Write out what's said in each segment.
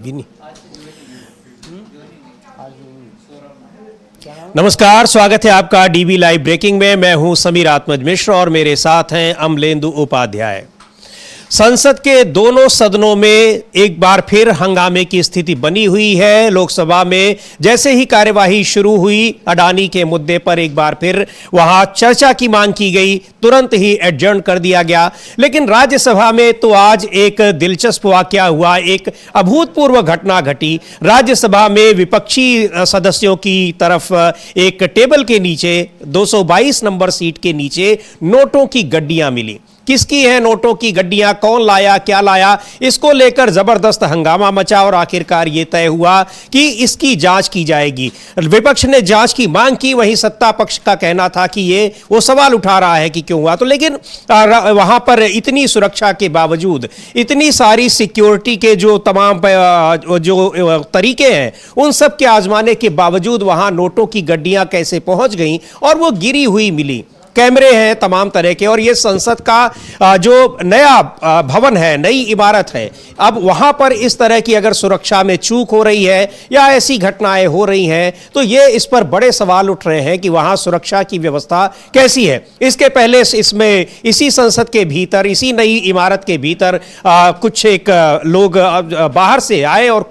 भी नहीं। नमस्कार, स्वागत है आपका डीबी लाइव ब्रेकिंग में। मैं हूं समीर आत्मज मिश्र और मेरे साथ हैं अमलेंदु उपाध्याय। संसद के दोनों सदनों में एक बार फिर हंगामे की स्थिति बनी हुई है। लोकसभा में जैसे ही कार्यवाही शुरू हुई, अडानी के मुद्दे पर एक बार फिर वहां चर्चा की मांग की गई, तुरंत ही एडजर्न कर दिया गया। लेकिन राज्यसभा में तो आज एक दिलचस्प वाकया हुआ, एक अभूतपूर्व घटना घटी। राज्यसभा में विपक्षी सदस्यों की तरफ एक टेबल के नीचे 222 नंबर सीट के नीचे नोटों की गड्डियां मिली। किसकी है नोटों की गड्डियां, कौन लाया, क्या लाया, इसको लेकर जबरदस्त हंगामा मचा और आखिरकार यह तय हुआ कि इसकी जांच की जाएगी। विपक्ष ने जांच की मांग की, वहीं सत्ता पक्ष का कहना था कि ये वो सवाल उठा रहा है कि क्यों हुआ। तो लेकिन वहां पर इतनी सुरक्षा के बावजूद, इतनी सारी सिक्योरिटी के जो तमाम जो तरीके हैं, उन सब के आजमाने के बावजूद वहां नोटों की गड्डियां कैसे पहुंच गई और वो गिरी हुई मिली। कैमरे हैं तमाम तरह के, और ये संसद का जो नया भवन है, नई इमारत है, अब वहां पर इस तरह की अगर सुरक्षा में चूक हो रही है या ऐसी घटनाएं हो रही हैं तो ये इस पर बड़े सवाल उठ रहे हैं कि वहां सुरक्षा की व्यवस्था कैसी है। इसके पहले इसमें इसी संसद के भीतर, इसी नई इमारत के भीतर कुछ एक लोग बाहर से आए और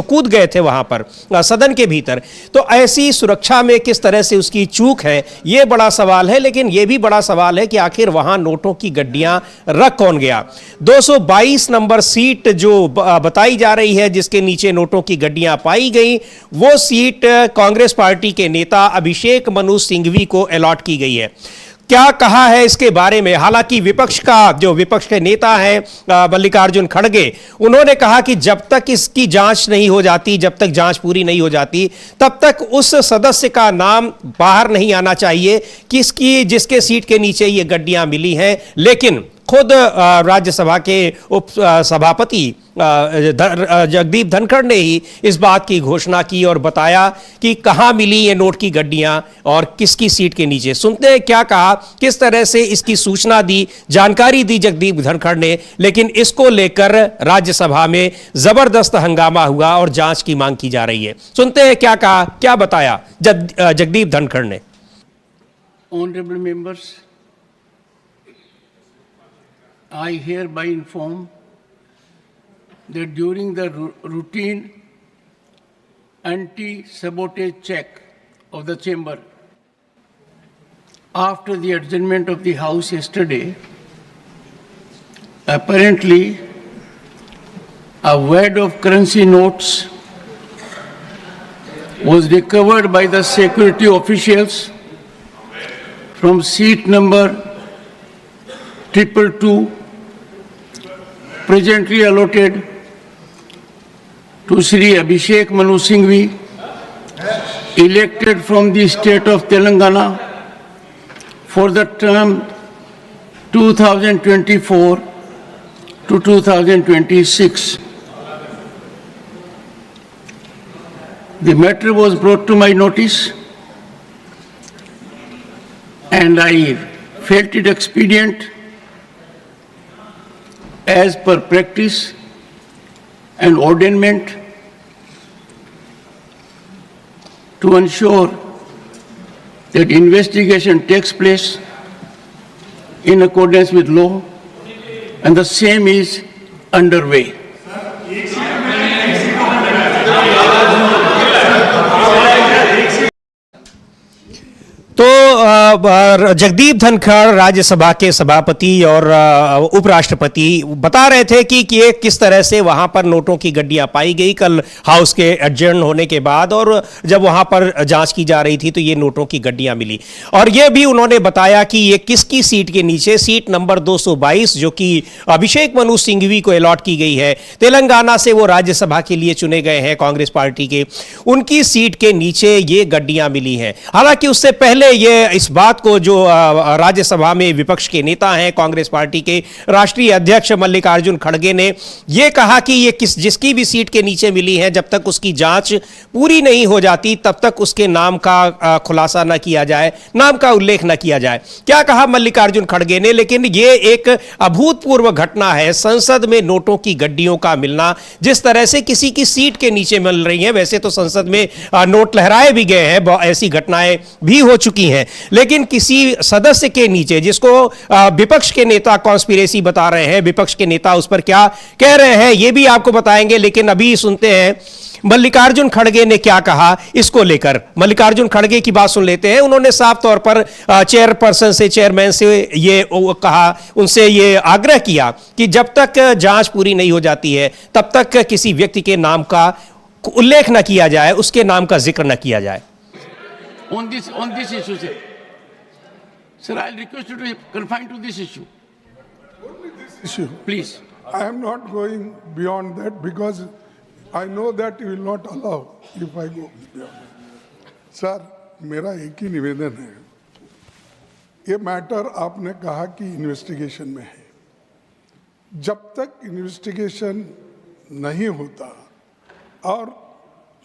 कूद गए थे वहां पर सदन के भीतर। तो ऐसी सुरक्षा में किस तरह से उसकी चूक है, यह बड़ा सवाल है। लेकिन यह भी बड़ा सवाल है कि आखिर वहां नोटों की गड्डियां रख कौन गया। 222 नंबर सीट जो बताई जा रही है जिसके नीचे नोटों की गड्डियां पाई गई, वो सीट कांग्रेस पार्टी के नेता अभिषेक मनु सिंघवी को अलॉट की गई है। क्या कहा है इसके बारे में, हालांकि विपक्ष के नेता हैं मल्लिकार्जुन खड़गे, उन्होंने कहा कि जब तक इसकी जांच नहीं हो जाती, जब तक जांच पूरी नहीं हो जाती, तब तक उस सदस्य का नाम बाहर नहीं आना चाहिए जिसके सीट के नीचे ये गड्डियां मिली हैं। लेकिन खुद राज्यसभा के उप सभापति जगदीप धनखड़ ने ही इस बात की घोषणा की और बताया कि कहां मिली ये नोट की गड्डियां और किसकी सीट के नीचे। सुनते हैं क्या कहा, किस तरह से इसकी सूचना दी, जानकारी दी जगदीप धनखड़ ने। लेकिन इसको लेकर राज्यसभा में जबरदस्त हंगामा हुआ और जांच की मांग की जा रही है। सुनते हैं क्या कहा, क्या बताया जगदीप धनखड़ ने। Honorable members, I hereby inform that during the routine anti-sabotage check of the chamber after the adjournment of the House yesterday, apparently a wad of currency notes was recovered by the security officials from seat number 222, presently allotted to Shri Abhishek Manu Singhvi, elected from the state of Telangana for the term 2024 to 2026. The matter was brought to my notice and I felt it expedient as per practice and ordainment to ensure that investigation takes place in accordance with law, and the same is underway. तो जगदीप धनखड़ राज्यसभा के सभापति और उपराष्ट्रपति बता रहे थे कि ये किस तरह से वहां पर नोटों की गड्डियां पाई गई कल हाउस के एडजर्न होने के बाद, और जब वहां पर जांच की जा रही थी तो ये नोटों की गड्डियां मिली। और ये भी उन्होंने बताया कि ये किसकी सीट के नीचे, सीट नंबर 222 जो कि अभिषेक मनु सिंघवी को अलॉट की गई है, तेलंगाना से वो राज्यसभा के लिए चुने गए हैं कांग्रेस पार्टी के, उनकी सीट के नीचे ये गड्डियां मिली हैं। हालांकि उससे पहले ये इस बात को जो राज्यसभा में विपक्ष के नेता हैं, कांग्रेस पार्टी के राष्ट्रीय अध्यक्ष मल्लिकार्जुन खड़गे ने यह कहा कि ये जिसकी भी सीट के नीचे मिली है, जब तक उसकी जांच पूरी नहीं हो जाती तब तक उसके नाम का खुलासा न किया जाए, नाम का उल्लेख न किया जाए। क्या कहा मल्लिकार्जुन खड़गे ने? लेकिन यह एक अभूतपूर्व घटना है, संसद में नोटों की गड्डियों का मिलना। जिस तरह से किसी की सीट के नीचे मिल रही है, वैसे तो संसद में नोट लहराए भी गए हैं, ऐसी घटनाएं भी हो चुकी हैं, लेकिन किसी सदस्य के नीचे, जिसको विपक्ष के नेता कॉन्स्पिरेसी बता रहे हैं, विपक्ष के नेता उस पर क्या कह रहे हैं यह भी आपको बताएंगे। लेकिन अभी सुनते हैं मल्लिकार्जुन खड़गे ने क्या कहा इसको लेकर। मल्लिकार्जुन खड़गे की बात सुन लेते हैं। उन्होंने साफ तौर पर चेयरपर्सन से, चेयरमैन से ये कहा, उनसे ये आग्रह किया कि जब तक जांच पूरी नहीं हो जाती है तब तक किसी व्यक्ति के नाम का उल्लेख न किया जाए, उसके नाम का जिक्र न किया जाए। On this issue, sir, I'll request you to confine to this issue, issue. please. I am not going beyond that because I know that you will not allow if I go beyond. Sir, मेरा एक ही निवेदन है, ये matter आपने कहा कि investigation में है। जब तक इन्वेस्टिगेशन नहीं होता और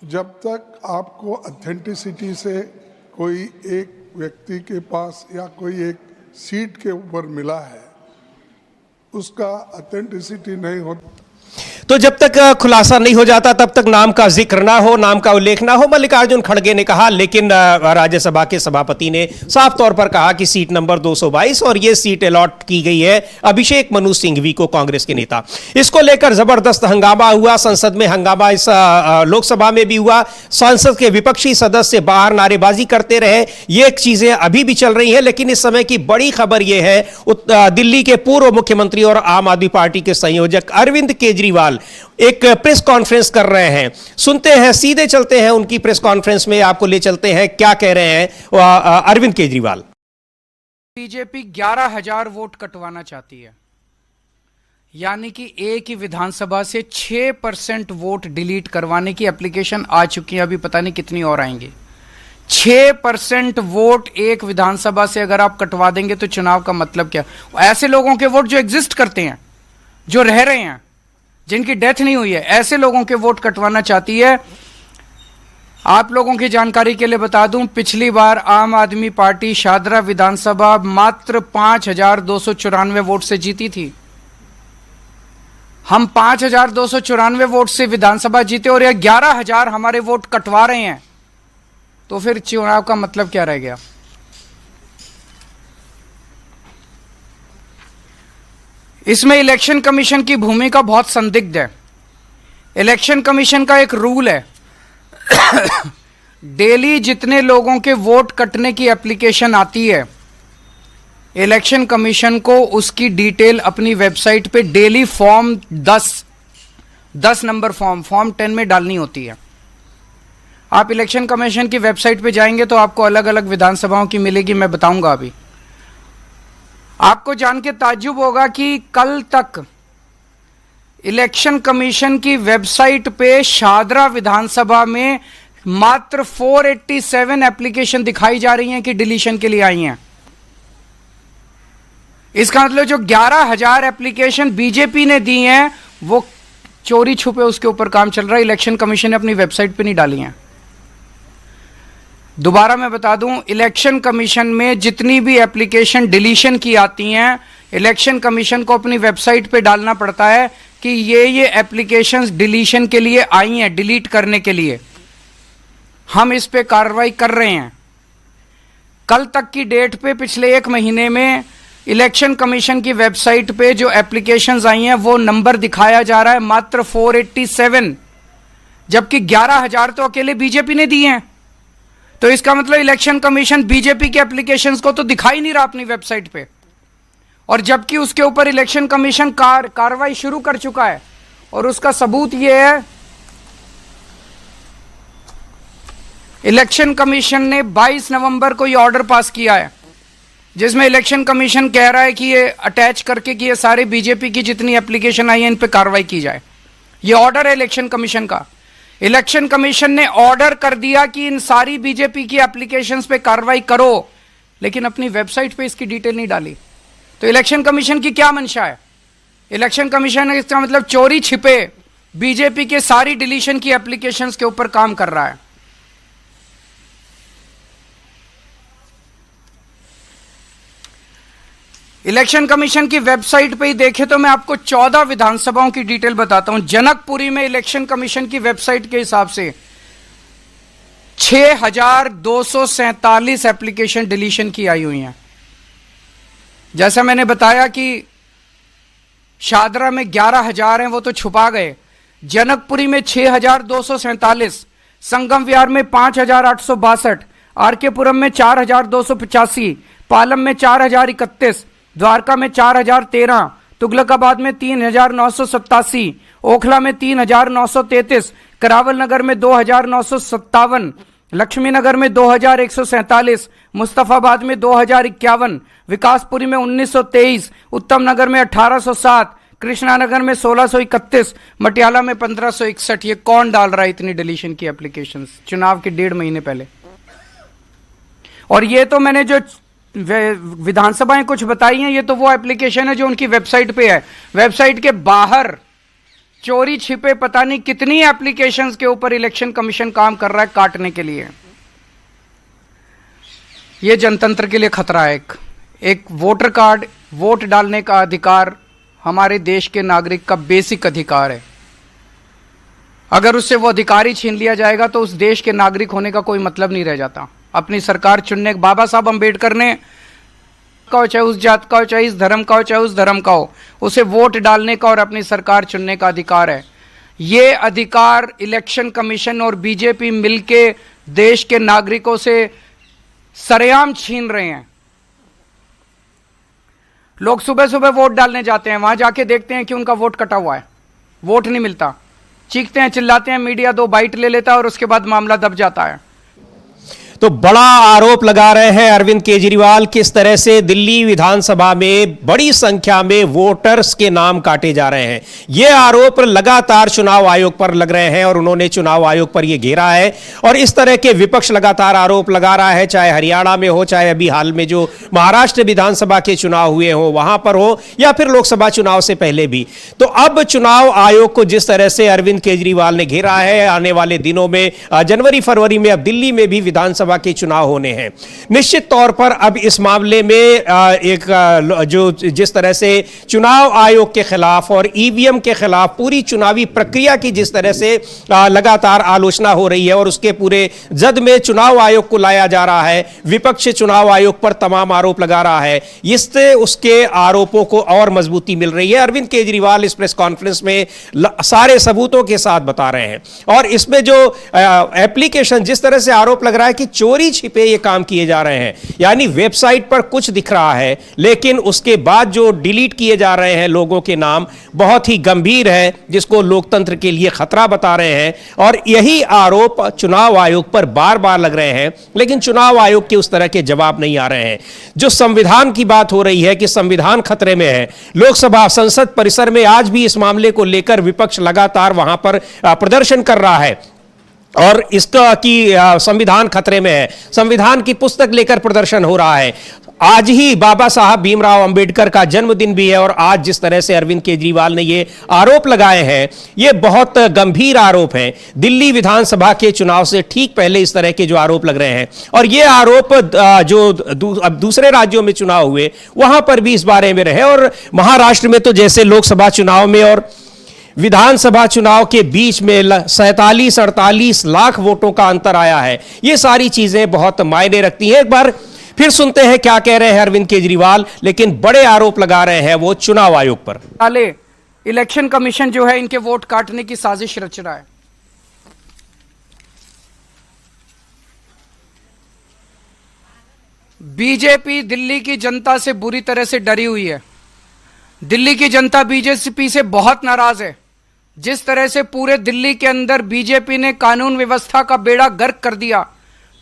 जब तक आपको ऑथेंटिसिटी से कोई एक व्यक्ति के पास या कोई एक सीट के ऊपर मिला है, उसका ऑथेंटिसिटी नहीं होता, तो जब तक खुलासा नहीं हो जाता तब तक नाम का जिक्र ना हो, नाम का उल्लेख ना हो, मल्लिकार्जुन खड़गे ने कहा। लेकिन राज्यसभा के सभापति ने साफ तौर पर कहा कि सीट नंबर 222 और यह सीट अलॉट की गई है अभिषेक मनु सिंघवी को, कांग्रेस के नेता। इसको लेकर जबरदस्त हंगामा हुआ, संसद में हंगामा, इस लोकसभा में भी हुआ। संसद के विपक्षी सदस्य बाहर नारेबाजी करते रहे। ये चीजें अभी भी चल रही हैं। लेकिन इस समय की बड़ी खबर यह है, दिल्ली के पूर्व मुख्यमंत्री और आम आदमी पार्टी के संयोजक अरविंद केजरीवाल एक प्रेस कॉन्फ्रेंस कर रहे हैं। सुनते हैं, सीधे चलते हैं उनकी प्रेस कॉन्फ्रेंस में, आपको ले चलते हैं क्या कह रहे हैं अरविंद केजरीवाल। बीजेपी 11,000 वोट कटवाना चाहती है, यानी कि एक ही विधानसभा से 6% वोट डिलीट करवाने की एप्लीकेशन आ चुकी है। अभी पता नहीं कितनी और आएंगी। 6% वोट एक विधानसभा से अगर आप कटवा देंगे तो चुनाव का मतलब क्या? ऐसे लोगों के वोट जो एग्जिस्ट करते हैं, जो रह रहे हैं, जिनकी डेथ नहीं हुई है, ऐसे लोगों के वोट कटवाना चाहती है। आप लोगों की जानकारी के लिए बता दूं, पिछली बार आम आदमी पार्टी शादरा विधानसभा मात्र 5,294 वोट से जीती थी। हम 5,294 वोट से विधानसभा जीते और यह 11,000 हमारे वोट कटवा रहे हैं, तो फिर चुनाव का मतलब क्या रह गया? इसमें इलेक्शन कमीशन की भूमिका बहुत संदिग्ध है। इलेक्शन कमीशन का एक रूल है, डेली जितने लोगों के वोट कटने की एप्लीकेशन आती है, इलेक्शन कमीशन को उसकी डिटेल अपनी वेबसाइट पे डेली फॉर्म 10 नंबर फॉर्म 10 में डालनी होती है। आप इलेक्शन कमीशन की वेबसाइट पे जाएंगे तो आपको अलग अलग विधानसभाओं की मिलेगी, मैं बताऊंगा अभी। आपको जान के ताज्जुब होगा कि कल तक इलेक्शन कमीशन की वेबसाइट पे शादरा विधानसभा में मात्र 487 एप्लीकेशन दिखाई जा रही हैं कि डिलीशन के लिए आई हैं। इसका मतलब जो 11,000 एप्लीकेशन बीजेपी ने दी हैं वो चोरी छुपे उसके ऊपर काम चल रहा है, इलेक्शन कमीशन ने अपनी वेबसाइट पे नहीं डाली हैं। दोबारा मैं बता दूं, इलेक्शन कमीशन में जितनी भी एप्लीकेशन डिलीशन की आती हैं, इलेक्शन कमीशन को अपनी वेबसाइट पे डालना पड़ता है कि ये एप्लीकेशंस डिलीशन के लिए आई हैं, डिलीट करने के लिए। हम इस पे कार्रवाई कर रहे हैं। कल तक की डेट पे पिछले 1 महीने में इलेक्शन कमीशन की वेबसाइट पे जो एप्लीकेशंस आई हैं वो नंबर दिखाया जा रहा है मात्र 487, जबकि 11,000 तो अकेले बीजेपी ने दिए हैं। तो इसका मतलब इलेक्शन कमीशन बीजेपी के एप्लीकेशंस को तो दिखाई नहीं रहा अपनी वेबसाइट पे, और जबकि उसके ऊपर इलेक्शन कमीशन कार्रवाई शुरू कर चुका है। और उसका सबूत यह है, इलेक्शन कमीशन ने 22 नवंबर को यह ऑर्डर पास किया है जिसमें इलेक्शन कमीशन कह रहा है कि ये अटैच करके कि ये सारे बीजेपी की जितनी एप्लीकेशन आई है इन पे कार्रवाई की जाए। ये ऑर्डर है इलेक्शन कमीशन का। इलेक्शन कमीशन ने ऑर्डर कर दिया कि इन सारी बीजेपी की एप्लीकेशंस पे कार्रवाई करो, लेकिन अपनी वेबसाइट पे इसकी डिटेल नहीं डाली। तो इलेक्शन कमीशन की क्या मंशा है? इलेक्शन कमीशन इसका मतलब चोरी छिपे बीजेपी के सारी डिलीशन की एप्लीकेशंस के ऊपर काम कर रहा है। इलेक्शन कमीशन की वेबसाइट पे ही देखे तो मैं आपको 14 विधानसभाओं की डिटेल बताता हूं। जनकपुरी में इलेक्शन कमीशन की वेबसाइट के हिसाब से 6,247 एप्लीकेशन डिलीशन की आई हुई हैं। जैसा मैंने बताया कि शादरा में 11,000 हैं, वो तो छुपा गए। जनकपुरी में 6,247, संगम विहार में 5,862, आरकेपुरम में 4,285, पालम में 4,031, द्वारका में 4,013, तुगलकाबाद में 3,987, ओखला में 3,933, करावल नगर में 2,957, लक्ष्मी नगर में 2,147, मुस्तफाबाद में 2,051, विकासपुरी में 1,923, उत्तम नगर में 1,807, कृष्णा नगर में 1,631, मटियाला में 1,561। ये कौन डाल रहा है इतनी डिलीशन की एप्लीकेशंस चुनाव के 1.5 महीने पहले? और ये तो मैंने जो विधानसभाएं कुछ बताई हैं, ये तो वो एप्लीकेशन है जो उनकी वेबसाइट पे है। वेबसाइट के बाहर चोरी छिपे पता नहीं कितनी एप्लीकेशंस के ऊपर इलेक्शन कमीशन काम कर रहा है काटने के लिए। ये जनतंत्र के लिए खतरा है। एक वोटर कार्ड, वोट डालने का अधिकार हमारे देश के नागरिक का बेसिक अधिकार है। अगर उससे वो अधिकार ही छीन लिया जाएगा तो उस देश के नागरिक होने का कोई मतलब नहीं रह जाता। अपनी सरकार चुनने, बाबा साहब अंबेडकर ने का हो, चाहे उस जात का हो, चाहे इस धर्म का हो, चाहे उस धर्म का हो, उसे वोट डालने का और अपनी सरकार चुनने का अधिकार है। ये अधिकार इलेक्शन कमीशन और बीजेपी मिलके देश के नागरिकों से सरेआम छीन रहे हैं। लोग सुबह सुबह वोट डालने जाते हैं, वहां जाके देखते हैं कि उनका वोट कटा हुआ है, वोट नहीं मिलता, चीखते हैं, चिल्लाते हैं, मीडिया 2 बाइट ले लेता है और उसके बाद मामला दब जाता है। तो बड़ा आरोप लगा रहे हैं अरविंद केजरीवाल, किस तरह से दिल्ली विधानसभा में बड़ी संख्या में वोटर्स के नाम काटे जा रहे हैं। ये आरोप लगातार चुनाव आयोग पर लग रहे हैं और उन्होंने चुनाव आयोग पर यह घेरा है। और इस तरह के विपक्ष लगातार आरोप लगा रहा है, चाहे हरियाणा में हो, चाहे अभी हाल में जो महाराष्ट्र विधानसभा के चुनाव हुए हो वहां पर हो, या फिर लोकसभा चुनाव से पहले भी। तो अब चुनाव आयोग को जिस तरह से अरविंद केजरीवाल ने घेरा है, आने वाले दिनों में जनवरी फरवरी में अब दिल्ली में भी विधानसभा के चुनाव होने हैं। निश्चित तौर पर अब इस मामले में जिस तरह से चुनाव आयोग के खिलाफ और ईवीएम के खिलाफ पूरी चुनावी प्रक्रिया की जिस तरह से लगातार आलोचना हो रही है और उसके पूरे जद में चुनाव आयोग को लाया जा रहा है, विपक्ष चुनाव आयोग पर तमाम आरोप लगा रहा है, इससे उसके आरोपों को और मजबूती मिल रही है। अरविंद केजरीवाल इस प्रेस कॉन्फ्रेंस में सारे सबूतों के साथ बता रहे हैं और इसमें जो एप्लीकेशन जिस तरह से आरोप लग रहा है कि चोरी छिपे ये काम किए जा रहे हैं, यानी वेबसाइट पर कुछ दिख रहा है लेकिन उसके बाद जो डिलीट किए जा रहे हैं लोगों के नाम, बहुत ही गंभीर है, जिसको लोकतंत्र के लिए खतरा बता रहे हैं। और यही आरोप चुनाव आयोग पर बार बार लग रहे हैं, लेकिन चुनाव आयोग के उस तरह के जवाब नहीं आ रहे हैं। जो संविधान की बात हो रही है कि संविधान खतरे में है, लोकसभा संसद परिसर में आज भी इस मामले को लेकर विपक्ष लगातार वहां पर प्रदर्शन कर रहा है और इसका कि संविधान खतरे में है, संविधान की पुस्तक लेकर प्रदर्शन हो रहा है। आज ही बाबा साहब भीमराव अंबेडकर का जन्मदिन भी है और आज जिस तरह से अरविंद केजरीवाल ने ये आरोप लगाए हैं, ये बहुत गंभीर आरोप हैं। दिल्ली विधानसभा के चुनाव से ठीक पहले इस तरह के जो आरोप लग रहे हैं और ये आरोप जो अब दूसरे राज्यों में चुनाव हुए वहां पर भी इस बारे में रहे। और महाराष्ट्र में तो जैसे लोकसभा चुनाव में और विधानसभा चुनाव के बीच में 47-48 लाख वोटों का अंतर आया है, ये सारी चीजें बहुत मायने रखती हैं। एक बार फिर सुनते हैं क्या कह रहे हैं अरविंद केजरीवाल, लेकिन बड़े आरोप लगा रहे हैं वो चुनाव आयोग पर। इलेक्शन कमीशन जो है इनके वोट काटने की साजिश रच रहा है। बीजेपी दिल्ली की जनता से बुरी तरह से डरी हुई है। दिल्ली की जनता बीजेपी से बहुत नाराज है। जिस तरह से पूरे दिल्ली के अंदर बीजेपी ने कानून व्यवस्था का बेड़ा गर्क कर दिया,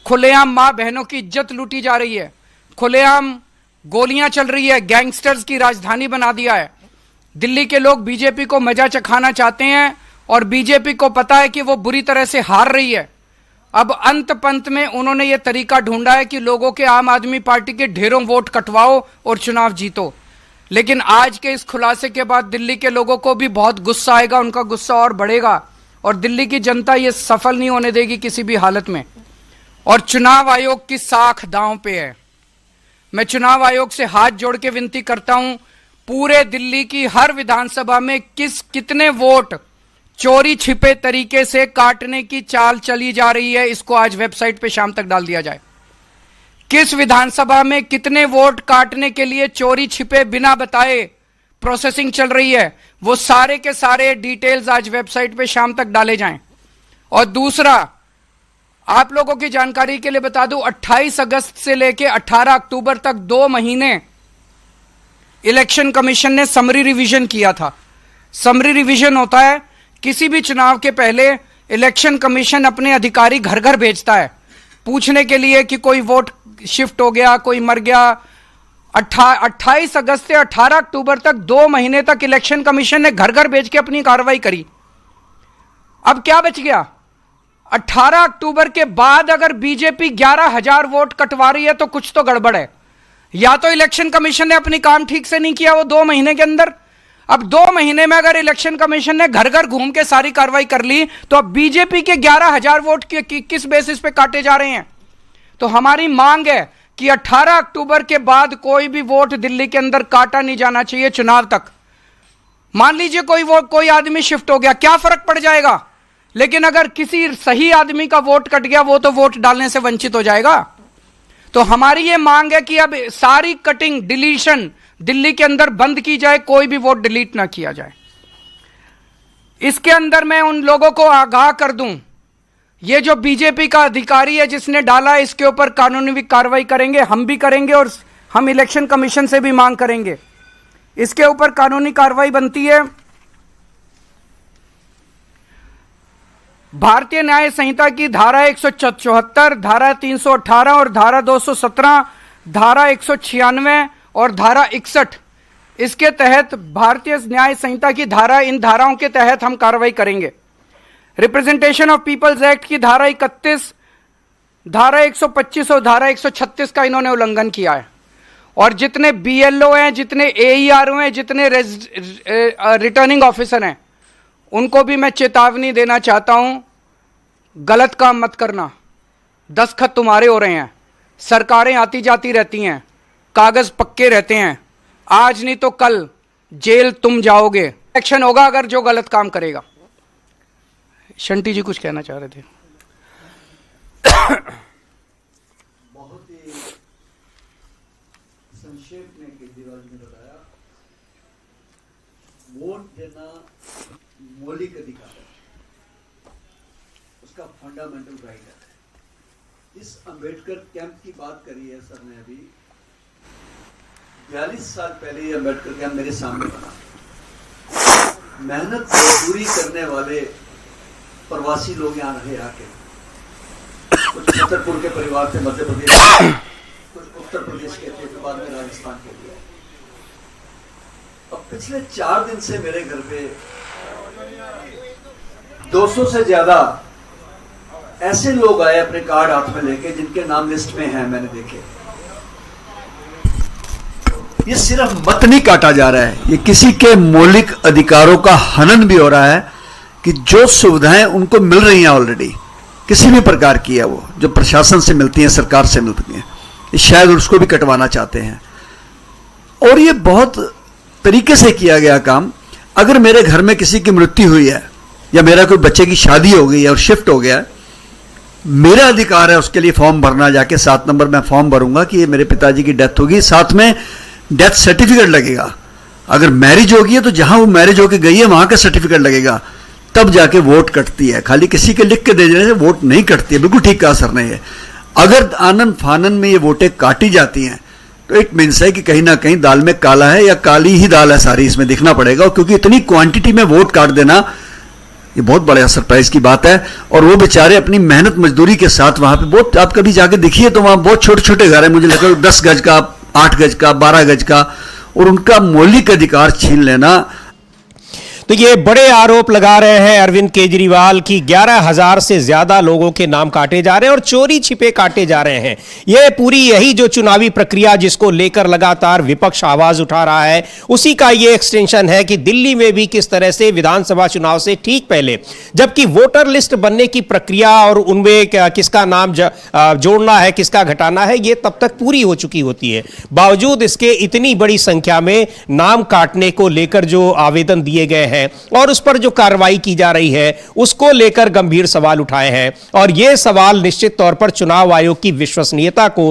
खुलेआम मां बहनों की इज्जत लूटी जा रही है, खुलेआम गोलियां चल रही है, गैंगस्टर्स की राजधानी बना दिया है। दिल्ली के लोग बीजेपी को मजा चखाना चाहते हैं और बीजेपी को पता है कि वो बुरी तरह से हार रही है। अब अंत पंत में उन्होंने ये तरीका ढूंढा है कि लोगों के आम आदमी पार्टी के ढेरों वोट कटवाओ और चुनाव जीतो। लेकिन आज के इस खुलासे के बाद दिल्ली के लोगों को भी बहुत गुस्सा आएगा, उनका गुस्सा और बढ़ेगा और दिल्ली की जनता ये सफल नहीं होने देगी किसी भी हालत में। और चुनाव आयोग की साख दांव पे है। मैं चुनाव आयोग से हाथ जोड़ के विनती करता हूं, पूरे दिल्ली की हर विधानसभा में कितने वोट चोरी छिपे तरीके से काटने की चाल चली जा रही है, इसको आज वेबसाइट पे शाम तक डाल दिया जाए। किस विधानसभा में कितने वोट काटने के लिए चोरी छिपे बिना बताए प्रोसेसिंग चल रही है, वो सारे के सारे डिटेल्स आज वेबसाइट पे शाम तक डाले जाएं। और दूसरा, आप लोगों की जानकारी के लिए बता दूं, 28 अगस्त से लेकर 18 अक्टूबर तक 2 महीने इलेक्शन कमीशन ने समरी रिवीजन किया था। समरी रिवीजन होता है, किसी भी चुनाव के पहले इलेक्शन कमीशन अपने अधिकारी घर घर भेजता है पूछने के लिए कि कोई वोट शिफ्ट हो गया, कोई मर गया। 28 अगस्त से 18 अक्टूबर तक 2 महीने तक इलेक्शन कमीशन ने घर घर भेज के अपनी कार्रवाई करी। अब क्या बच गया? 18 अक्टूबर के बाद अगर बीजेपी 11,000 वोट कटवा रही है तो कुछ तो गड़बड़ है। या तो इलेक्शन कमीशन ने अपनी काम ठीक से नहीं किया वो 2 महीने के अंदर। अब 2 महीने में अगर इलेक्शन कमीशन ने घर घर घूम के सारी कार्रवाई कर ली तो अब बीजेपी के 11,000 वोट किस बेसिस पे काटे जा रहे हैं? तो हमारी मांग है कि 18 अक्टूबर के बाद कोई भी वोट दिल्ली के अंदर काटा नहीं जाना चाहिए चुनाव तक। मान लीजिए कोई आदमी शिफ्ट हो गया, क्या फर्क पड़ जाएगा? लेकिन अगर किसी सही आदमी का वोट कट गया, वो तो वोट डालने से वंचित हो जाएगा। तो हमारी ये मांग है कि अब सारी कटिंग डिलीशन दिल्ली के अंदर बंद की जाए, कोई भी वोट डिलीट ना किया जाए। इसके अंदर मैं उन लोगों को आगाह कर दूं, ये जो बीजेपी का अधिकारी है जिसने डाला, इसके ऊपर कानूनी कार्रवाई करेंगे, हम भी करेंगे और हम इलेक्शन कमीशन से भी मांग करेंगे। इसके ऊपर कानूनी कार्रवाई बनती है। भारतीय न्याय संहिता की धारा 174, धारा 318 और धारा 217, धारा 196 और धारा 61, इसके तहत भारतीय न्याय संहिता की धारा, इन धाराओं के तहत हम कार्रवाई करेंगे। रिप्रेजेंटेशन ऑफ पीपल्स एक्ट की धारा 31, धारा 125 और धारा 136 का इन्होंने उल्लंघन किया है। और जितने बीएलओ हैं, जितने एईआरओ हैं, जितने रिटर्निंग ऑफिसर हैं, उनको भी मैं चेतावनी देना चाहता हूं, गलत काम मत करना। दस्तखत तुम्हारे हो रहे हैं, सरकारें आती जाती रहती हैं, कागज पक्के रहते हैं, आज नहीं तो कल जेल तुम जाओगे। एक्शन होगा अगर जो गलत काम करेगा। शंटी जी कुछ कहना चाह रहे थे। बहुत ही संक्षेप में केजरीवाल ने बताया, वोट देना मौलिक अधिकार है, उसका फंडामेंटल राइट है। इस अंबेडकर कैंप की बात करी है सर ने अभी। 42 साल पहले ये अंबेडकर कैंप मेरे सामने बना। मेहनत मजदूरी करने वाले प्रवासी लोग यहाँ रहे आके, कुछ छतरपुर के परिवार थे, मध्य प्रदेश, कुछ उत्तर प्रदेश के थे, बाद में राजस्थान के थे। अब पिछले 4 दिन से मेरे घर पे 200 से ज्यादा ऐसे लोग आए अपने कार्ड हाथ में लेके, जिनके नाम लिस्ट में हैं, मैंने देखे। ये सिर्फ मत नहीं काटा जा रहा है, ये किसी के मौलिक अधिकारों का हनन भी हो रहा है कि जो सुविधाएं उनको मिल रही हैं ऑलरेडी, किसी भी प्रकार की है, वो जो प्रशासन से मिलती हैं, सरकार से मिलती हैं, शायद उसको भी कटवाना चाहते हैं। और ये बहुत तरीके से किया गया काम। अगर मेरे घर में किसी की मृत्यु हुई है या मेरा कोई बच्चे की शादी हो गई है और शिफ्ट हो गया है, मेरा अधिकार है उसके लिए फॉर्म भरना। जाके 7 नंबर में फॉर्म भरूंगा कि ये मेरे पिताजी की डेथ होगी, साथ में डेथ सर्टिफिकेट लगेगा। अगर मैरिज होगी है तो जहां वो मैरिज होके गई है वहां का सर्टिफिकेट लगेगा, तब जाके वोट कटती है। खाली किसी के लिख के दे देने से वोट नहीं कटती है। बिल्कुल ठीक कहा सर ने। ये अगर आनन फानन में ये वोटें काटी जाती हैं तो इट मीन्स है कि कहीं ना कहीं दाल में काला है, या काली ही दाल है सारी, इसमें दिखना पड़ेगा। क्योंकि इतनी क्वांटिटी में वोट काट देना ये बहुत बड़ा सरप्राइज की बात है। और वो बेचारे अपनी मेहनत मजदूरी के साथ वहां पे बहुत, आप कभी जाके देखिए तो वहां बहुत छोटे छोटे घर है, मुझे लगता है 10 गज का, 8 गज का, 12 गज का, और उनका मौलिक अधिकार छीन लेना। तो ये बड़े आरोप लगा रहे हैं अरविंद केजरीवाल की 11,000 से ज्यादा लोगों के नाम काटे जा रहे हैं और चोरी छिपे काटे जा रहे हैं। ये पूरी यही जो चुनावी प्रक्रिया जिसको लेकर लगातार विपक्ष आवाज उठा रहा है, उसी का ये एक्सटेंशन है कि दिल्ली में भी किस तरह से विधानसभा चुनाव से ठीक पहले, जबकि वोटर लिस्ट बनने की प्रक्रिया और उनमें किसका नाम जोड़ना है, किसका घटाना है, ये तब तक पूरी हो चुकी होती है। बावजूद इसके इतनी बड़ी संख्या में नाम काटने को लेकर जो आवेदन दिए गए हैं और उस पर जो कार्रवाई की जा रही है, उसको लेकर गंभीर सवाल उठाए हैं। और यह सवाल निश्चित तौर पर चुनाव आयोग की विश्वसनीयता को